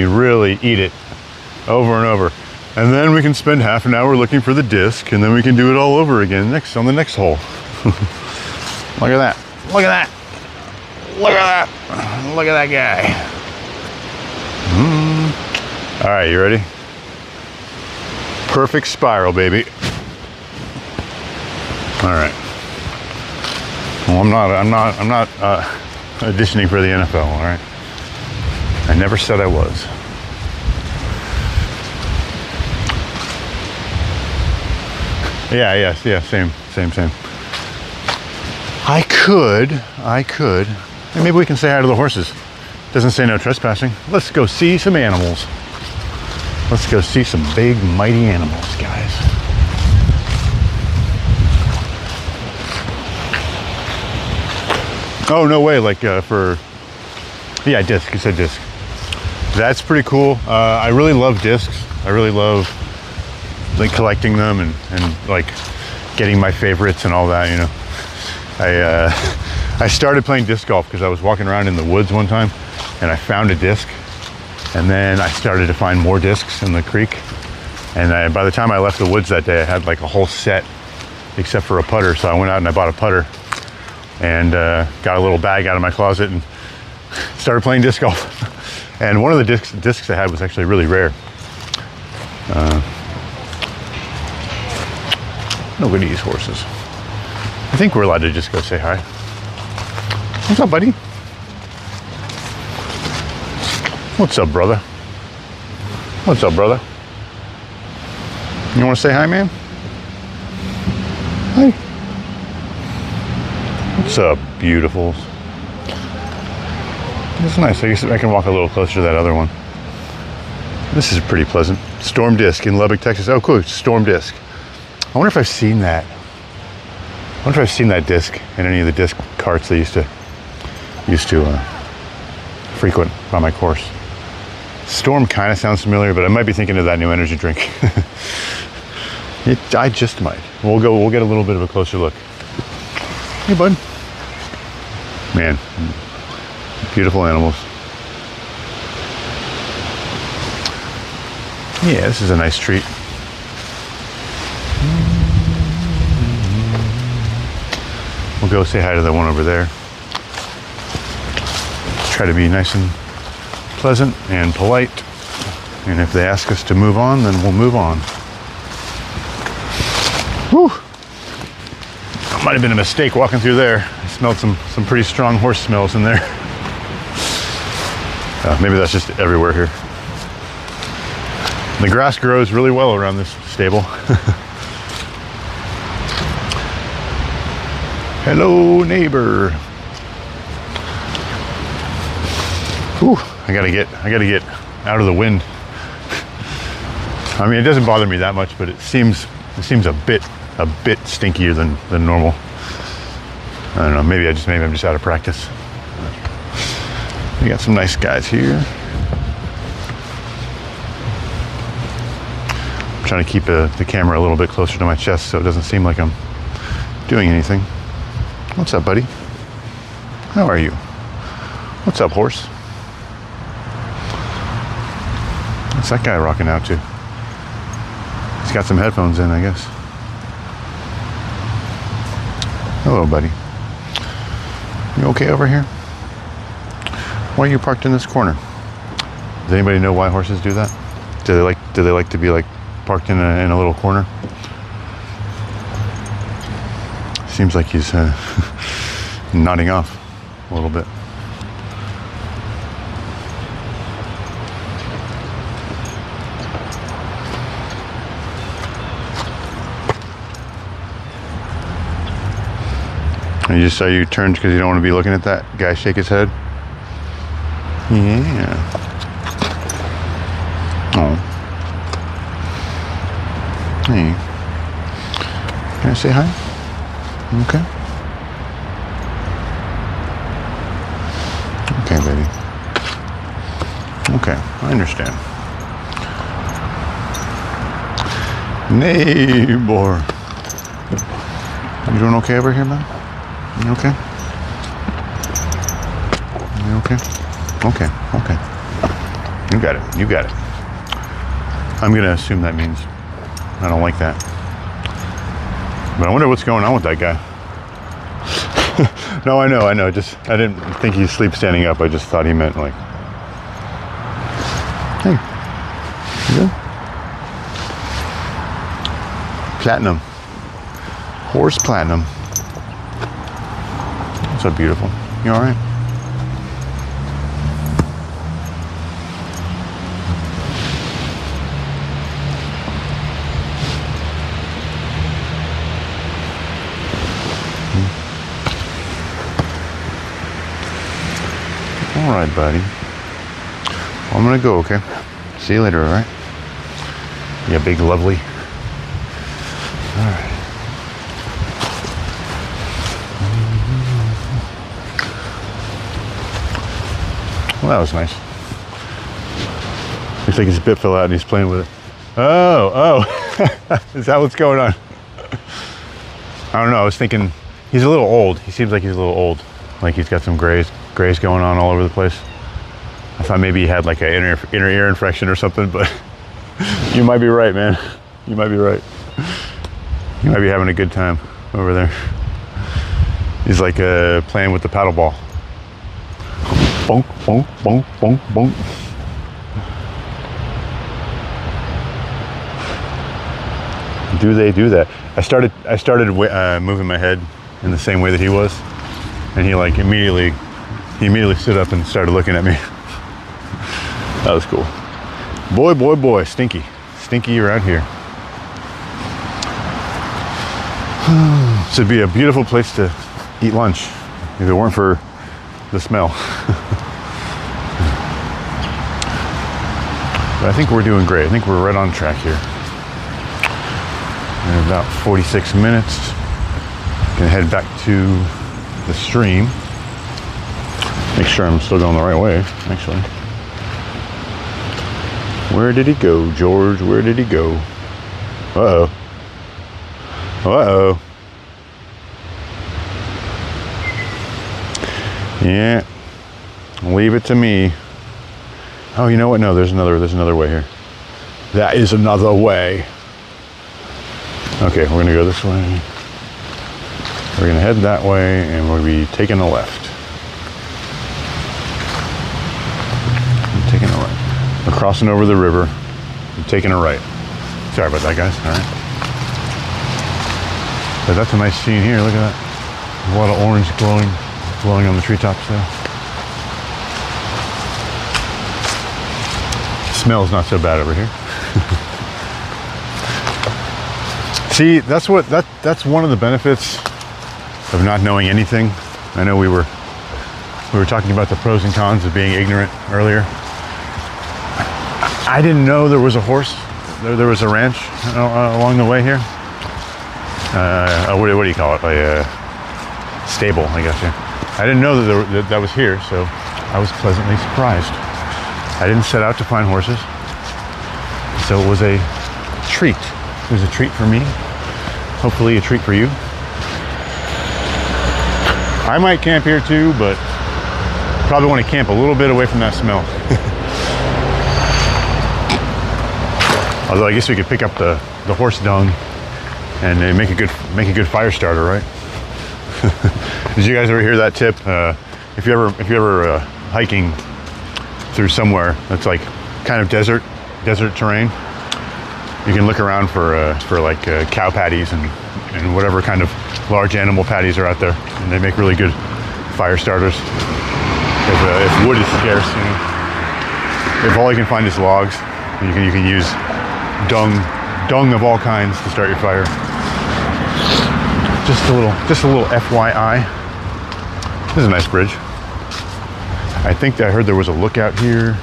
really eat it over and over. And then we can spend half an hour looking for the disc, and then we can do it all over again on the next hole. Look at that. Look at that. Look at that. Look at that guy. All right, you ready? Perfect spiral, baby. All right. Well, I'm not auditioning for the NFL, all right? I never said I was. Yeah, same. I could. And maybe we can say hi to the horses. Doesn't say no trespassing. Let's go see some animals. Let's go see some big, mighty animals, guys. Oh, no way. Like yeah, disc. You said disc. That's pretty cool. I really love discs. I really love like collecting them and like getting my favorites and all that, you know. I started playing disc golf because I was walking around in the woods one time and I found a disc, and then I started to find more discs in the creek. And by the time I left the woods that day, I had like a whole set except for a putter. So I went out and I bought a putter and got a little bag out of my closet and started playing disc golf. And one of the discs I had was actually really rare. Look at these horses. I think we're allowed to just go say hi. What's up, buddy? What's up, brother? What's up, brother? You want to say hi, man? Hi. What's up, beautifuls? It's nice. I guess I can walk a little closer to that other one. This is pretty pleasant. Storm Disc in Lubbock, Texas. Oh, cool. Storm Disc. I wonder if I've seen that. I wonder if I've seen that disc in any of the disc carts they used to frequent by my course. Storm kind of sounds familiar, but I might be thinking of that new energy drink. I just might. We'll get a little bit of a closer look. Hey, bud. Man, beautiful animals. Yeah, this is a nice treat. We'll go say hi to the one over there. Try to be nice and pleasant and polite. And if they ask us to move on, then we'll move on. Whew. That might have been a mistake walking through there. I smelled some pretty strong horse smells in there. Maybe that's just everywhere here. The grass grows really well around this stable. Hello, neighbor. Whew, I gotta get out of the wind. I mean, it doesn't bother me that much, but it seems a bit stinkier than normal. I don't know. Maybe I'm just out of practice. We got some nice guys here. I'm trying to keep the camera a little bit closer to my chest so it doesn't seem like I'm doing anything. What's up, buddy? How are you? What's up, horse? What's that guy rocking out to? He's got some headphones in, I guess. Hello, buddy. You okay over here? Why are you parked in this corner? Does anybody know why horses do that? Do they like to be like parked in a little corner? Seems like he's nodding off a little bit. And you just saw you turned because you don't want to be looking at that guy shake his head? Yeah. Oh. Hey. Can I say hi? Okay. Okay, baby. Okay, I understand. Neighbor. You doing okay over here, man? You okay? You okay? Okay, okay. You got it, you got it. I'm gonna assume that means I don't like that. But I wonder what's going on with that guy. No, I know. Just, I didn't think he sleeps standing up. I just thought he meant like, hey, you good? Platinum. Horse Platinum. So beautiful. You all right? All right, buddy. Well, I'm gonna go, okay? See you later, all right? Yeah, big lovely. All right. that was nice. Looks like his bit fell out and he's playing with it. Oh. Is that what's going on? I don't know. I was thinking he's a little old. He seems like he's a little old. Like he's got some grays going on all over the place. I thought maybe he had like an inner ear infection or something, but you might be right, man. You might be right. You might be having a good time over there. He's like playing with the paddle ball. Bonk, bonk, bonk, bonk, bonk. Do they do that? I started moving my head in the same way that he was, and he like immediately stood up and started looking at me. That was cool. Boy, stinky around here. This would be a beautiful place to eat lunch if it weren't for the smell. But I think we're doing great. I think we're right on track here. In about 46 minutes, gonna head back to the stream. Make sure I'm still going the right way, actually. Where did he go, George? Where did he go? Uh-oh. Uh-oh. Yeah. Leave it to me. Oh, you know what? No, there's another way here. That is another way. Okay, we're gonna go this way. We're gonna head that way, and we'll be taking a left. Taking a right. We're crossing over the river. I'm taking a right. Sorry about that, guys. All right. But that's a nice scene here. Look at that. There's a lot of orange glowing on the treetops there. The smell's not so bad over here. See, that's one of the benefits of not knowing anything. I know we were talking about the pros and cons of being ignorant earlier. I didn't know there was a horse. There was a ranch along the way here. What do you call it? A stable, I guess. Yeah. I didn't know that was here, so I was pleasantly surprised. I didn't set out to find horses, so it was a treat. It was a treat for me. Hopefully, a treat for you. I might camp here too, but probably want to camp a little bit away from that smell. Although I guess we could pick up the horse dung and make a good fire starter, right? Did you guys ever hear that tip? If you ever hiking through somewhere that's like kind of desert terrain, you can look around for like cow patties and whatever kind of large animal patties are out there, and they make really good fire starters. If wood is scarce, you know, if all you can find is logs, you can use dung of all kinds to start your fire. Just a little FYI. This is a nice bridge. I think I heard there was a lookout here.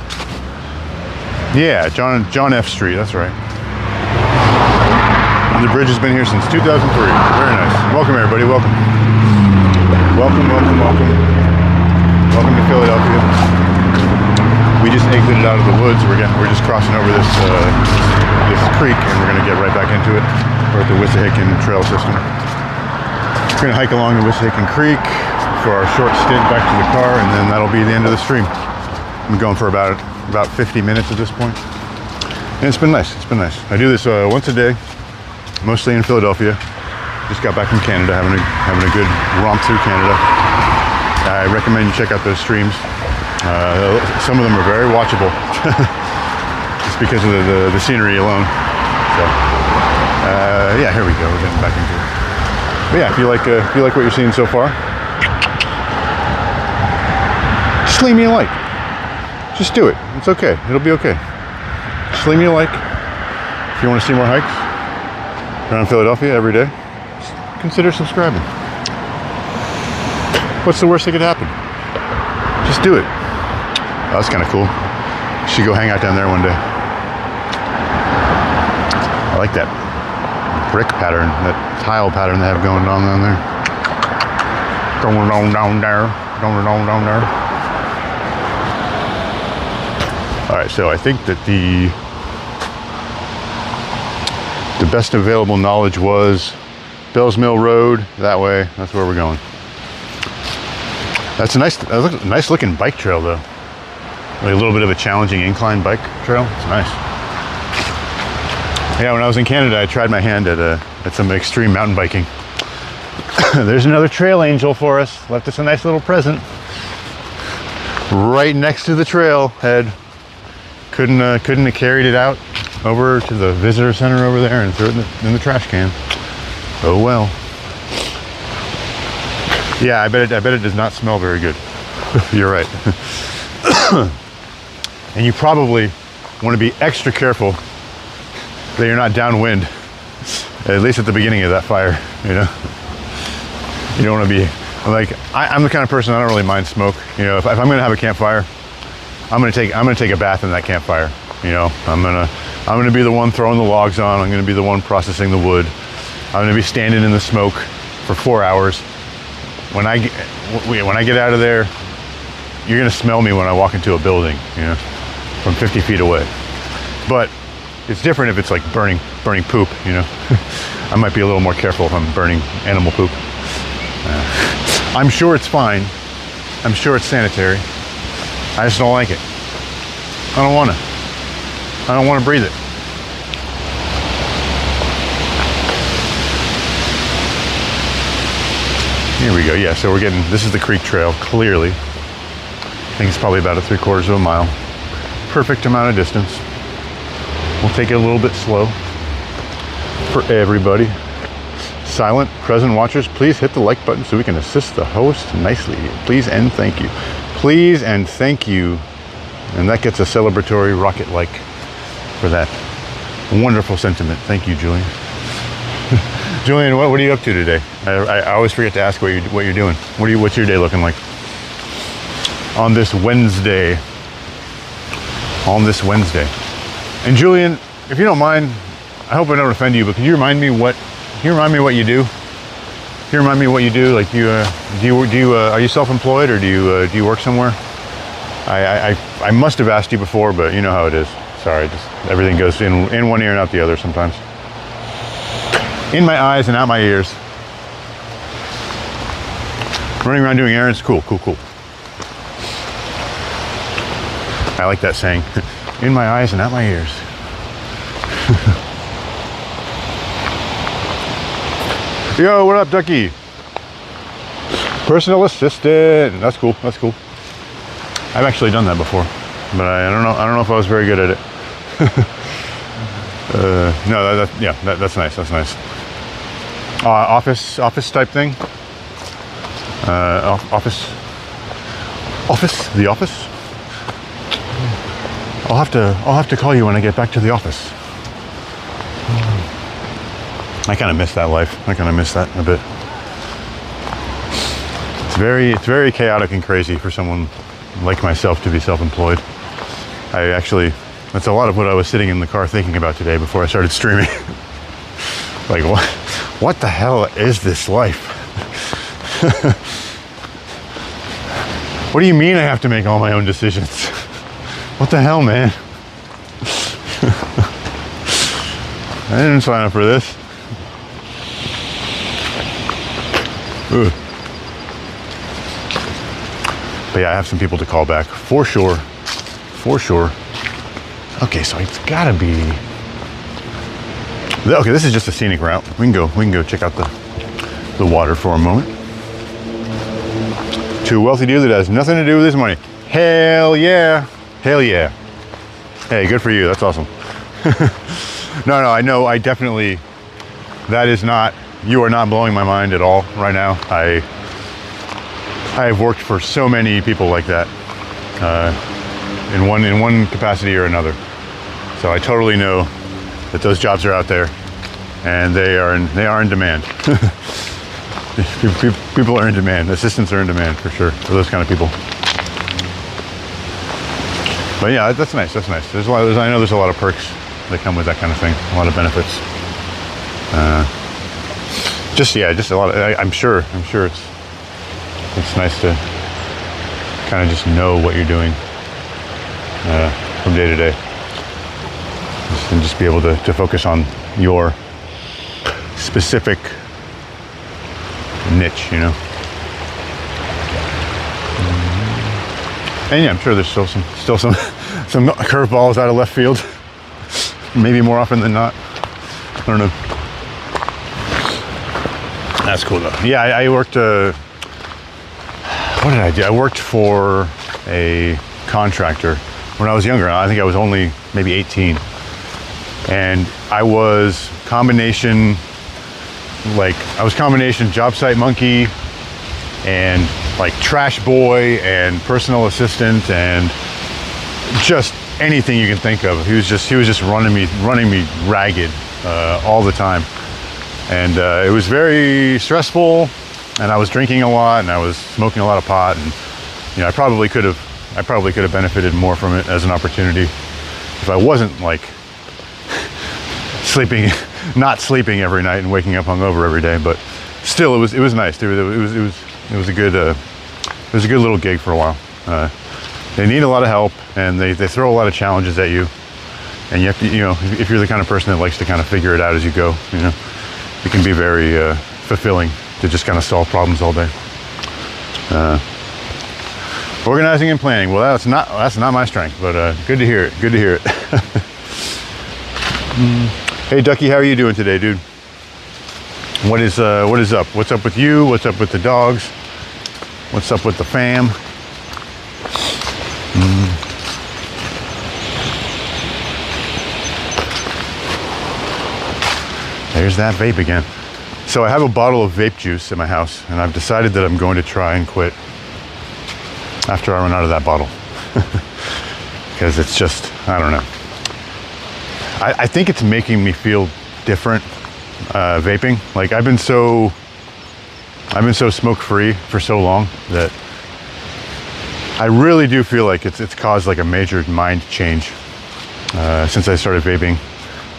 Yeah, John F. Street. That's right. And the bridge has been here since 2003. Very nice. Welcome everybody. Welcome. Welcome to Philadelphia. We just exited out of the woods. We're just crossing over this creek, and we're gonna get right back into it. We're at the Wissahickon Trail System. We're gonna hike along the Wissahickon Creek for our short stint back to the car, and then that'll be the end of the stream. I'm going for about 50 minutes at this point. And it's been nice. I do this once a day, mostly in Philadelphia. Just got back from Canada, having a good romp through Canada. I recommend you check out those streams. Some of them are very watchable, just because of the scenery alone. So, yeah, here we go. We're getting back into it. But yeah, if you like what you're seeing so far, just leave me a like. Just do it. It's okay. It'll be okay. Just leave me a like. If you want to see more hikes around Philadelphia every day, just consider subscribing. What's the worst that could happen? Just do it. Oh, that's kind of cool. Should go hang out down there one day. I like that brick pattern, that tile pattern they have going on down there. Going on down there. All right, so I think that the best available knowledge was Bells Mill Road, that way. That's where we're going. That's a nice looking bike trail though. Like a little bit of a challenging incline bike trail. It's nice. Yeah, when I was in Canada, I tried my hand at some extreme mountain biking. There's another trail angel for us. Left us a nice little present. Right next to the trailhead. Couldn't have carried it out over to the visitor center over there and threw it in the trash can. Oh well. Yeah, I bet it does not smell very good. You're right. And you probably want to be extra careful that you're not downwind, at least at the beginning of that fire, you know? You don't want to be, like, I'm the kind of person, I don't really mind smoke. You know, if I'm going to have a campfire, I'm going to take a bath in that campfire. You know, I'm going to be the one throwing the logs on. I'm going to be the one processing the wood. I'm going to be standing in the smoke for 4 hours. When I get out of there, you're going to smell me when I walk into a building, you know, from 50 feet away. But it's different if it's like burning poop, you know. I might be a little more careful if I'm burning animal poop. I'm sure it's fine. I'm sure it's sanitary. I just don't like it. I don't want to breathe it. Here we go. Yeah, so this is the creek trail, clearly. I think it's probably about a 3/4 of a mile. Perfect amount of distance. We'll take it a little bit slow for everybody. Silent, present watchers, please hit the like button so we can assist the host nicely. Please and thank you. Please and thank you. And that gets a celebratory rocket like for that wonderful sentiment. Thank you, Julian. Julian, what are you up to today? I always forget to ask what you're doing. What's your day looking like on this Wednesday? And Julian, if you don't mind, I hope I don't offend you, but can you remind me what you do? Can you remind me what you do? Like, are you self-employed, or do you work somewhere? I must have asked you before, but you know how it is. Sorry, just everything goes in one ear and out the other sometimes. In my eyes and out my ears. Running around doing errands, cool. I like that saying. In my eyes and out my ears. Yo, what up, Ducky? Personal assistant. That's cool. I've actually done that before, but I don't know if I was very good at it. No, that's nice. Office type thing. The office. I'll have to call you when I get back to the office. I kind of miss that life. I kind of miss that a bit. It's very chaotic and crazy for someone like myself to be self-employed. That's a lot of what I was sitting in the car thinking about today before I started streaming. Like, what the hell is this life? What do you mean I have to make all my own decisions? What the hell, man? I didn't sign up for this. Ugh. But yeah, I have some people to call back for sure. Okay, so it's gotta be. Okay, this is just a scenic route. We can go check out the water for a moment. To a wealthy dude that has nothing to do with his money. Hell yeah. Hey, good for you. That's awesome. No, I know. I definitely. You are not blowing my mind at all right now. I have worked for so many people like that, in one capacity or another. So I totally know that those jobs are out there, and they are in demand. People are in demand. Assistants are in demand for sure for those kind of people. But yeah, that's nice. I know there's a lot of perks that come with that kind of thing. A lot of benefits. Just a lot of. I'm sure it's nice to kind of just know what you're doing. from day to day. And just be able to focus on your specific niche, you know. And yeah, I'm sure there's still some curveballs out of left field. Maybe more often than not. I don't know. That's cool though. Yeah, I worked, what did I do? I worked for a contractor when I was younger. I think I was only maybe 18. And I was combination job site monkey and like trash boy and personal assistant and just anything you can think of. He was just running me ragged all the time. And it was very stressful, and I was drinking a lot, and I was smoking a lot of pot, and you know, I probably could have benefited more from it as an opportunity if I wasn't like not sleeping every night and waking up hungover every day. But still, it was nice. It was a good little gig for a while. They need a lot of help, and they throw a lot of challenges at you, and you have to, you know, if you're the kind of person that likes to kind of figure it out as you go, you know, it can be very fulfilling to just kind of solve problems all day. Organizing and planning. Well, that's not my strength, but good to hear it. Good to hear it. Hey, Ducky, how are you doing today, dude? What is up? What's up with you? What's up with the dogs? What's up with the fam? There's that vape again. So I have a bottle of vape juice in my house, and I've decided that I'm going to try and quit after I run out of that bottle. Because it's just, I don't know. I think it's making me feel different, vaping. Like I've been so smoke-free for so long that I really do feel like it's caused like a major mind change since I started vaping.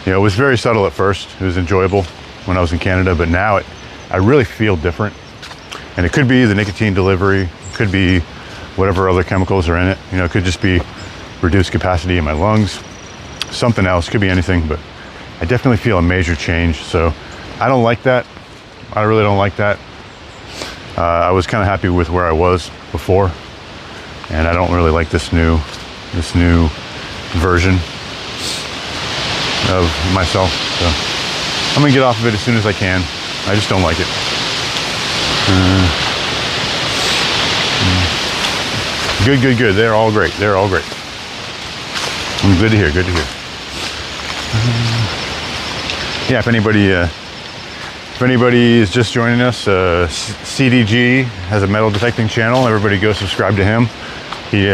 You know, it was very subtle at first. It was enjoyable when I was in Canada, but now I really feel different. And it could be the nicotine delivery, it could be whatever other chemicals are in it. You know, it could just be reduced capacity in my lungs, something else, could be anything, but I definitely feel a major change. So I don't like that. I really don't like that. I was kind of happy with where I was before, and I don't really like this new version of myself. So I'm gonna get off of it as soon as I can. I just don't like it. Good. They're all great. Good to hear. Yeah, if anybody is just joining us, CDG has a metal detecting channel. Everybody go subscribe to him. He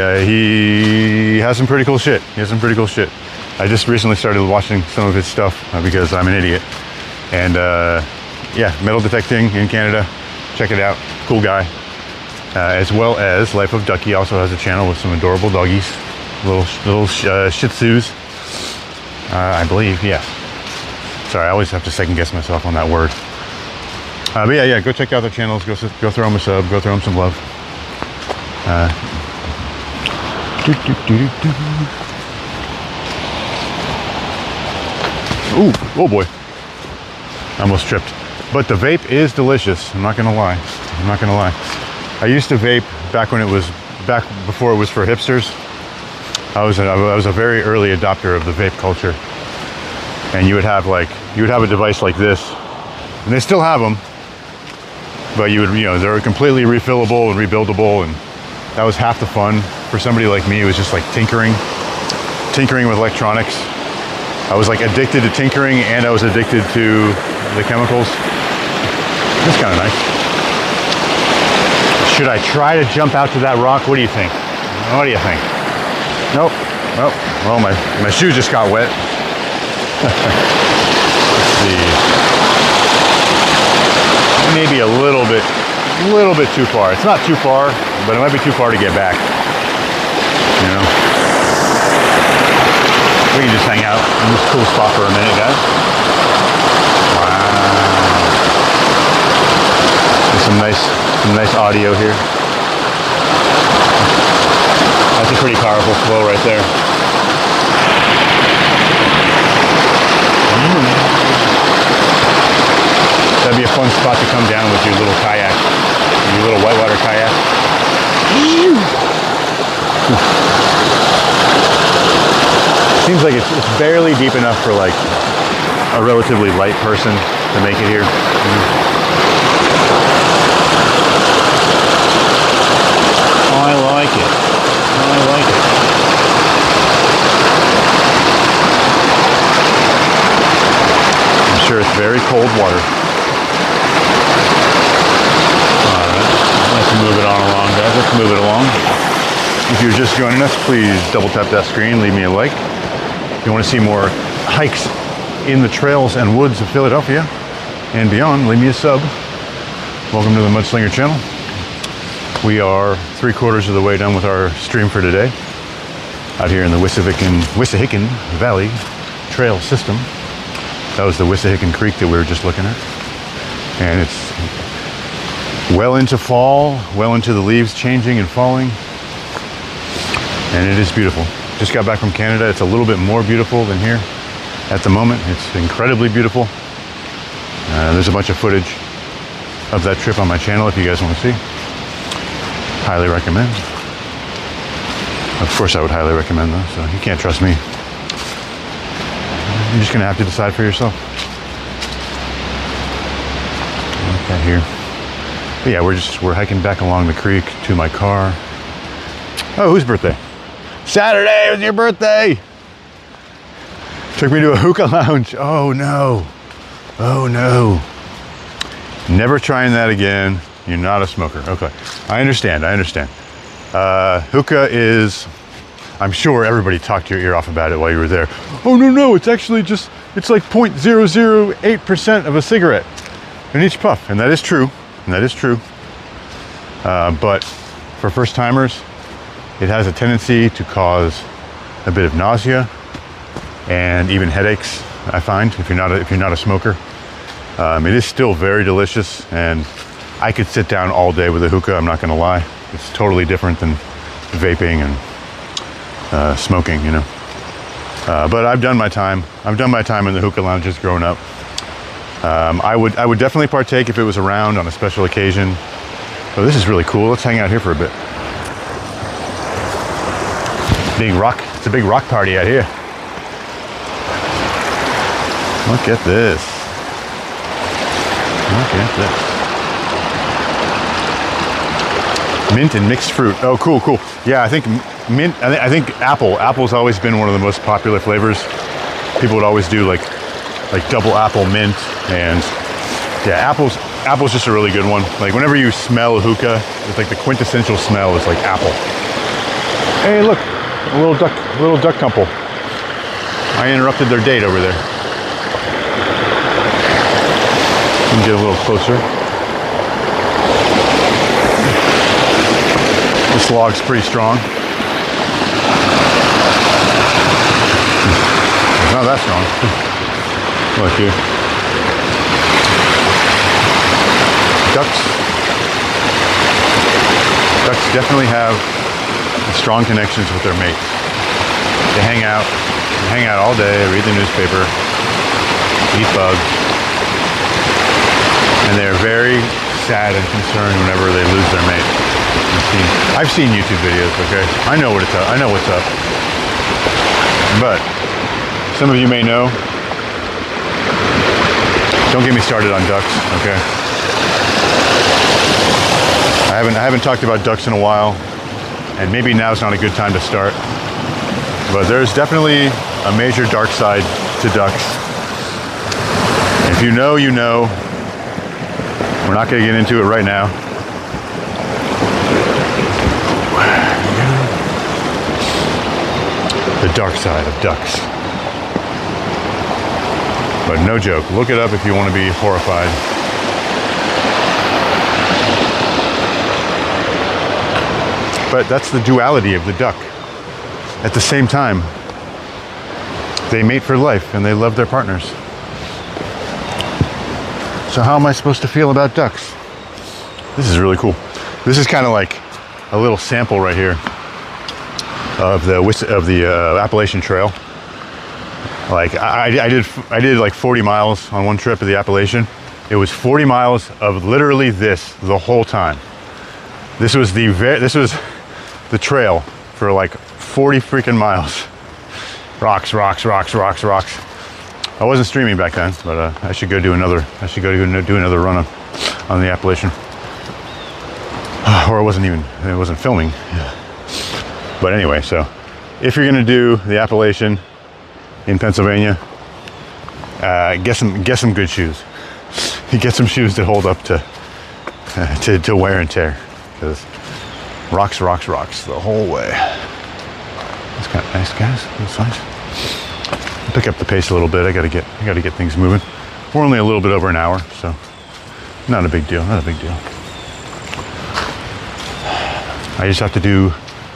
has some pretty cool shit. I just recently started watching some of his stuff because I'm an idiot. And yeah, metal detecting in Canada. Check it out. Cool guy. As well as Life of Ducky also has a channel with some adorable doggies, little Shih Tzus. I believe, yeah. Sorry, I always have to second guess myself on that word. But yeah, go check out their channels. Go throw them a sub. Go throw them some love. Ooh, oh boy. I almost tripped. But the vape is delicious. I'm not gonna lie. I used to vape back before it was for hipsters. I was a very early adopter of the vape culture. And you would have a device like this, and they still have them, but they were completely refillable and rebuildable, and that was half the fun. For somebody like me, it was just like tinkering with electronics. I was like addicted to tinkering, and I was addicted to the chemicals. It's kind of nice. Should I try to jump out to that rock? What do you think? Nope. Well, my shoe just got wet. Let's see. Maybe a little bit too far. It's not too far, but it might be too far to get back. You know? We can just hang out in this cool spot for a minute, guys. Wow. There's some nice audio here. That's a pretty powerful flow right there. fun spot to come down with your little kayak, your little whitewater kayak. Seems like it's barely deep enough for like a relatively light person to make it here. I like it. I like it. I'm sure it's very cold water. Alright, let's move it on along, guys. Let's move it along. If you're just joining us, please double tap that screen, leave me a like. If you want to see more hikes in the trails and woods of Philadelphia and beyond, leave me a sub. Welcome to the Mudslinger channel. We are 3/4 of the way done with our stream for today, out here in the Wissahickon Valley Trail System. That was the Wissahickon Creek that we were just looking at. And it's well into fall, well into the leaves changing and falling. And it is beautiful. Just got back from Canada. It's a little bit more beautiful than here at the moment. It's incredibly beautiful. There's a bunch of footage of that trip on my channel if you guys want to see. Highly recommend. Of course I would highly recommend though, so you can't trust me. You're just gonna have to decide for yourself. Look at here. But yeah, we're hiking back along the creek to my car. Oh, whose birthday? Saturday was your birthday! Took me to a hookah lounge. Oh no. Oh no. Never trying that again. You're not a smoker. Okay. I understand. Hookah is, I'm sure everybody talked your ear off about it while you were there. Oh no, it's actually just, it's like 0.008% of a cigarette in each puff. And that is true. But for first timers, it has a tendency to cause a bit of nausea and even headaches, I find, if you're not a smoker. It is still very delicious, and I could sit down all day with a hookah, I'm not gonna lie. It's totally different than vaping and smoking, you know. But I've done my time. I've done my time in the hookah lounges growing up. I would definitely partake if it was around on a special occasion. Oh, this is really cool. Let's hang out here for a bit. It's a big rock party out here. Look at this. Look at this. Mint and mixed fruit. Oh, cool. Yeah, I think mint, I think apple. Apple's always been one of the most popular flavors. People would always do like double apple mint, and yeah, apple's just a really good one. Like whenever you smell a hookah, it's like the quintessential smell is like apple. Hey, look, a little duck couple. I interrupted their date over there. Let me get a little closer. This log's pretty strong. It's not that strong. Look here. Ducks definitely have strong connections with their mates. They hang out all day, read the newspaper, eat bugs, and they're very sad and concerned whenever they lose their mate. I've seen YouTube videos, okay? I know what's up. But some of you may know. Don't get me started on ducks, okay? I haven't talked about ducks in a while, and maybe now's not a good time to start. But there's definitely a major dark side to ducks. If you know, you know. We're not going to get into it right now. The dark side of ducks. But no joke, look it up if you want to be horrified. But that's the duality of the duck. At the same time, they mate for life and they love their partners. So how am I supposed to feel about ducks? This is really cool. This is kind of like a little sample right here of the Appalachian Trail. Like I did like 40 miles on one trip of the Appalachian. It was 40 miles of literally this the whole time. This was the trail for like 40 freaking miles. Rocks, rocks, rocks, rocks, rocks. I wasn't streaming back then, but I should go do another. I should go do another run on the Appalachian. Or it wasn't filming. But anyway, so if you're gonna do the Appalachian in Pennsylvania, get some good shoes. Get some shoes that hold up to wear and tear, because rocks, rocks, rocks the whole way. That's kind of nice, guys. That's nice. Pick up the pace a little bit. I gotta get things moving. We're only a little bit over an hour, so not a big deal. Not a big deal. I just have to do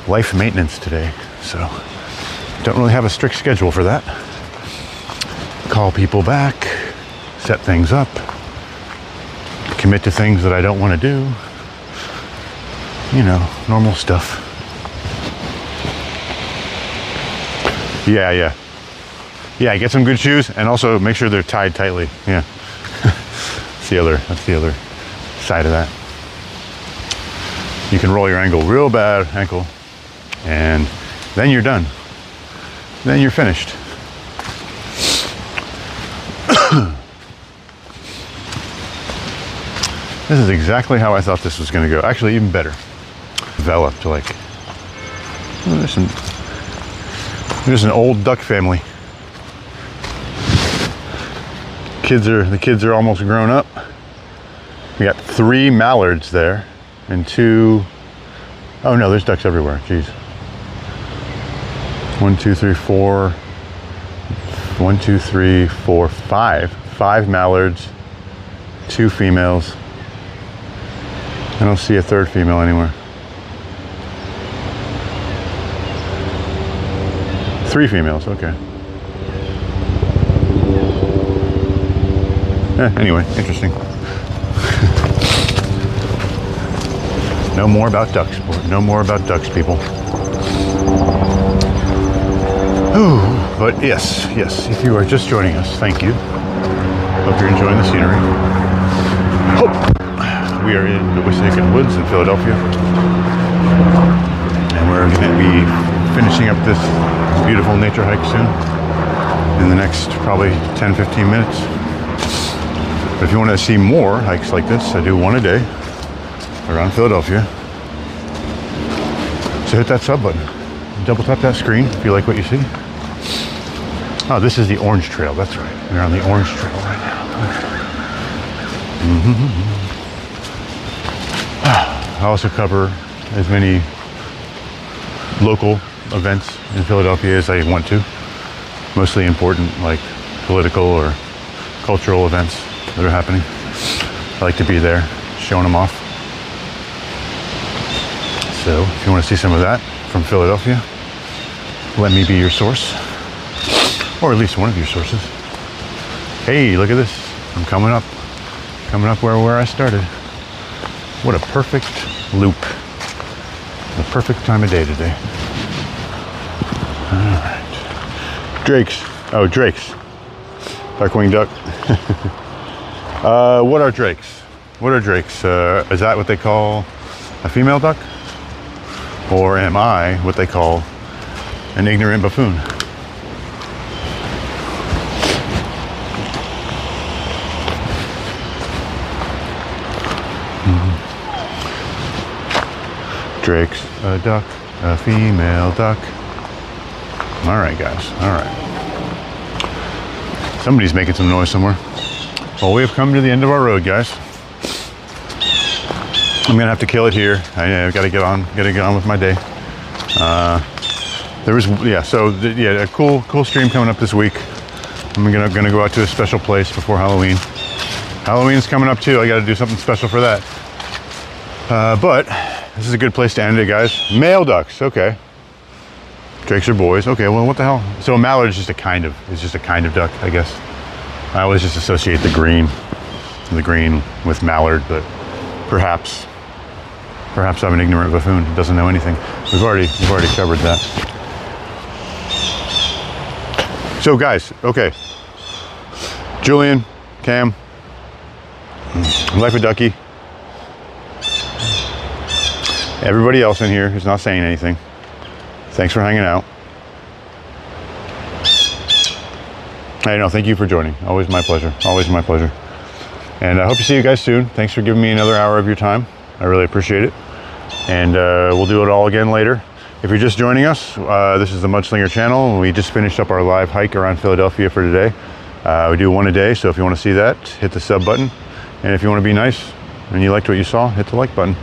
life maintenance today, so don't really have a strict schedule for that. Call people back, set things up, commit to things that I don't want to do. You know, normal stuff. Yeah, get some good shoes, and also make sure they're tied tightly. Yeah. That's the other side of that. You can roll your ankle real bad, and then you're done. Then you're finished. This is exactly how I thought this was going to go. Actually, even better. Developed like, there's an old duck family. The kids are almost grown up. We got 3 mallards there and 2. Oh no, there's ducks everywhere. Jeez. 1, 2, 3, 4. 1, 2, 3, 4, 5. 5 mallards, 2 females. I don't see a 3rd female anywhere. 3 females, okay. Anyway, interesting. No more about ducks, no more about ducks, people. Ooh, but yes, if you are just joining us, thank you. Hope you're enjoying the scenery. We are in the Mudslinger Woods in Philadelphia. And we're going to be finishing up this beautiful nature hike soon. In the next probably 10-15 minutes. But if you want to see more hikes like this, I do one a day around Philadelphia. So hit that sub button. Double tap that screen if you like what you see. Oh, this is the Orange Trail. That's right. We're on the Orange Trail right now. I also cover as many local events in Philadelphia as I want to. Mostly important, like political or cultural events that are happening. I like to be there, showing them off. So if you want to see some of that from Philadelphia, let me be your source, or at least one of your sources. Hey, look at this. I'm coming up where I started. What a perfect loop. The perfect time of day today. All right. Drakes. Oh, drakes. Dark-winged duck. What are drakes? What are drakes? Is that what they call a female duck? Or am I what they call an ignorant buffoon? Drake's a duck, a female duck. All right, guys, all right. Somebody's making some noise somewhere. Well, we have come to the end of our road, guys. I'm gonna have to kill it here. I've got to get on with my day. A cool stream coming up this week. I'm gonna go out to a special place before Halloween. Halloween's coming up too. I got to do something special for that. But this is a good place to end it, guys. Male ducks, okay. Drakes are boys. Okay, well, what the hell? So a mallard is just a kind of duck, I guess. I always just associate the green with mallard, but perhaps I'm an ignorant buffoon who doesn't know anything. We've already covered that. So guys, okay. Julian, Cam, Life of Ducky. Everybody else in here who's not saying anything, thanks for hanging out. Hey, no, thank you for joining. Always my pleasure. Always my pleasure. And I hope to see you guys soon. Thanks for giving me another hour of your time. I really appreciate it. And we'll do it all again later. If you're just joining us, this is the Mudslinger channel. We just finished up our live hike around Philadelphia for today. We do one a day, so if you want to see that, hit the sub button. And if you want to be nice and you liked what you saw, hit the like button.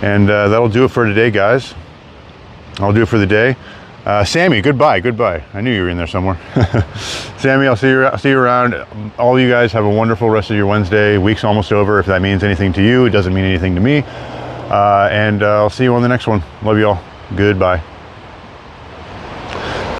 And that'll do it for today, guys. I'll do it for the day. Sammy, goodbye. I knew you were in there somewhere. Sammy, I'll see you around. All of you guys have a wonderful rest of your Wednesday. Week's almost over. If that means anything to you, it doesn't mean anything to me. And I'll see you on the next one. Love you all. Goodbye.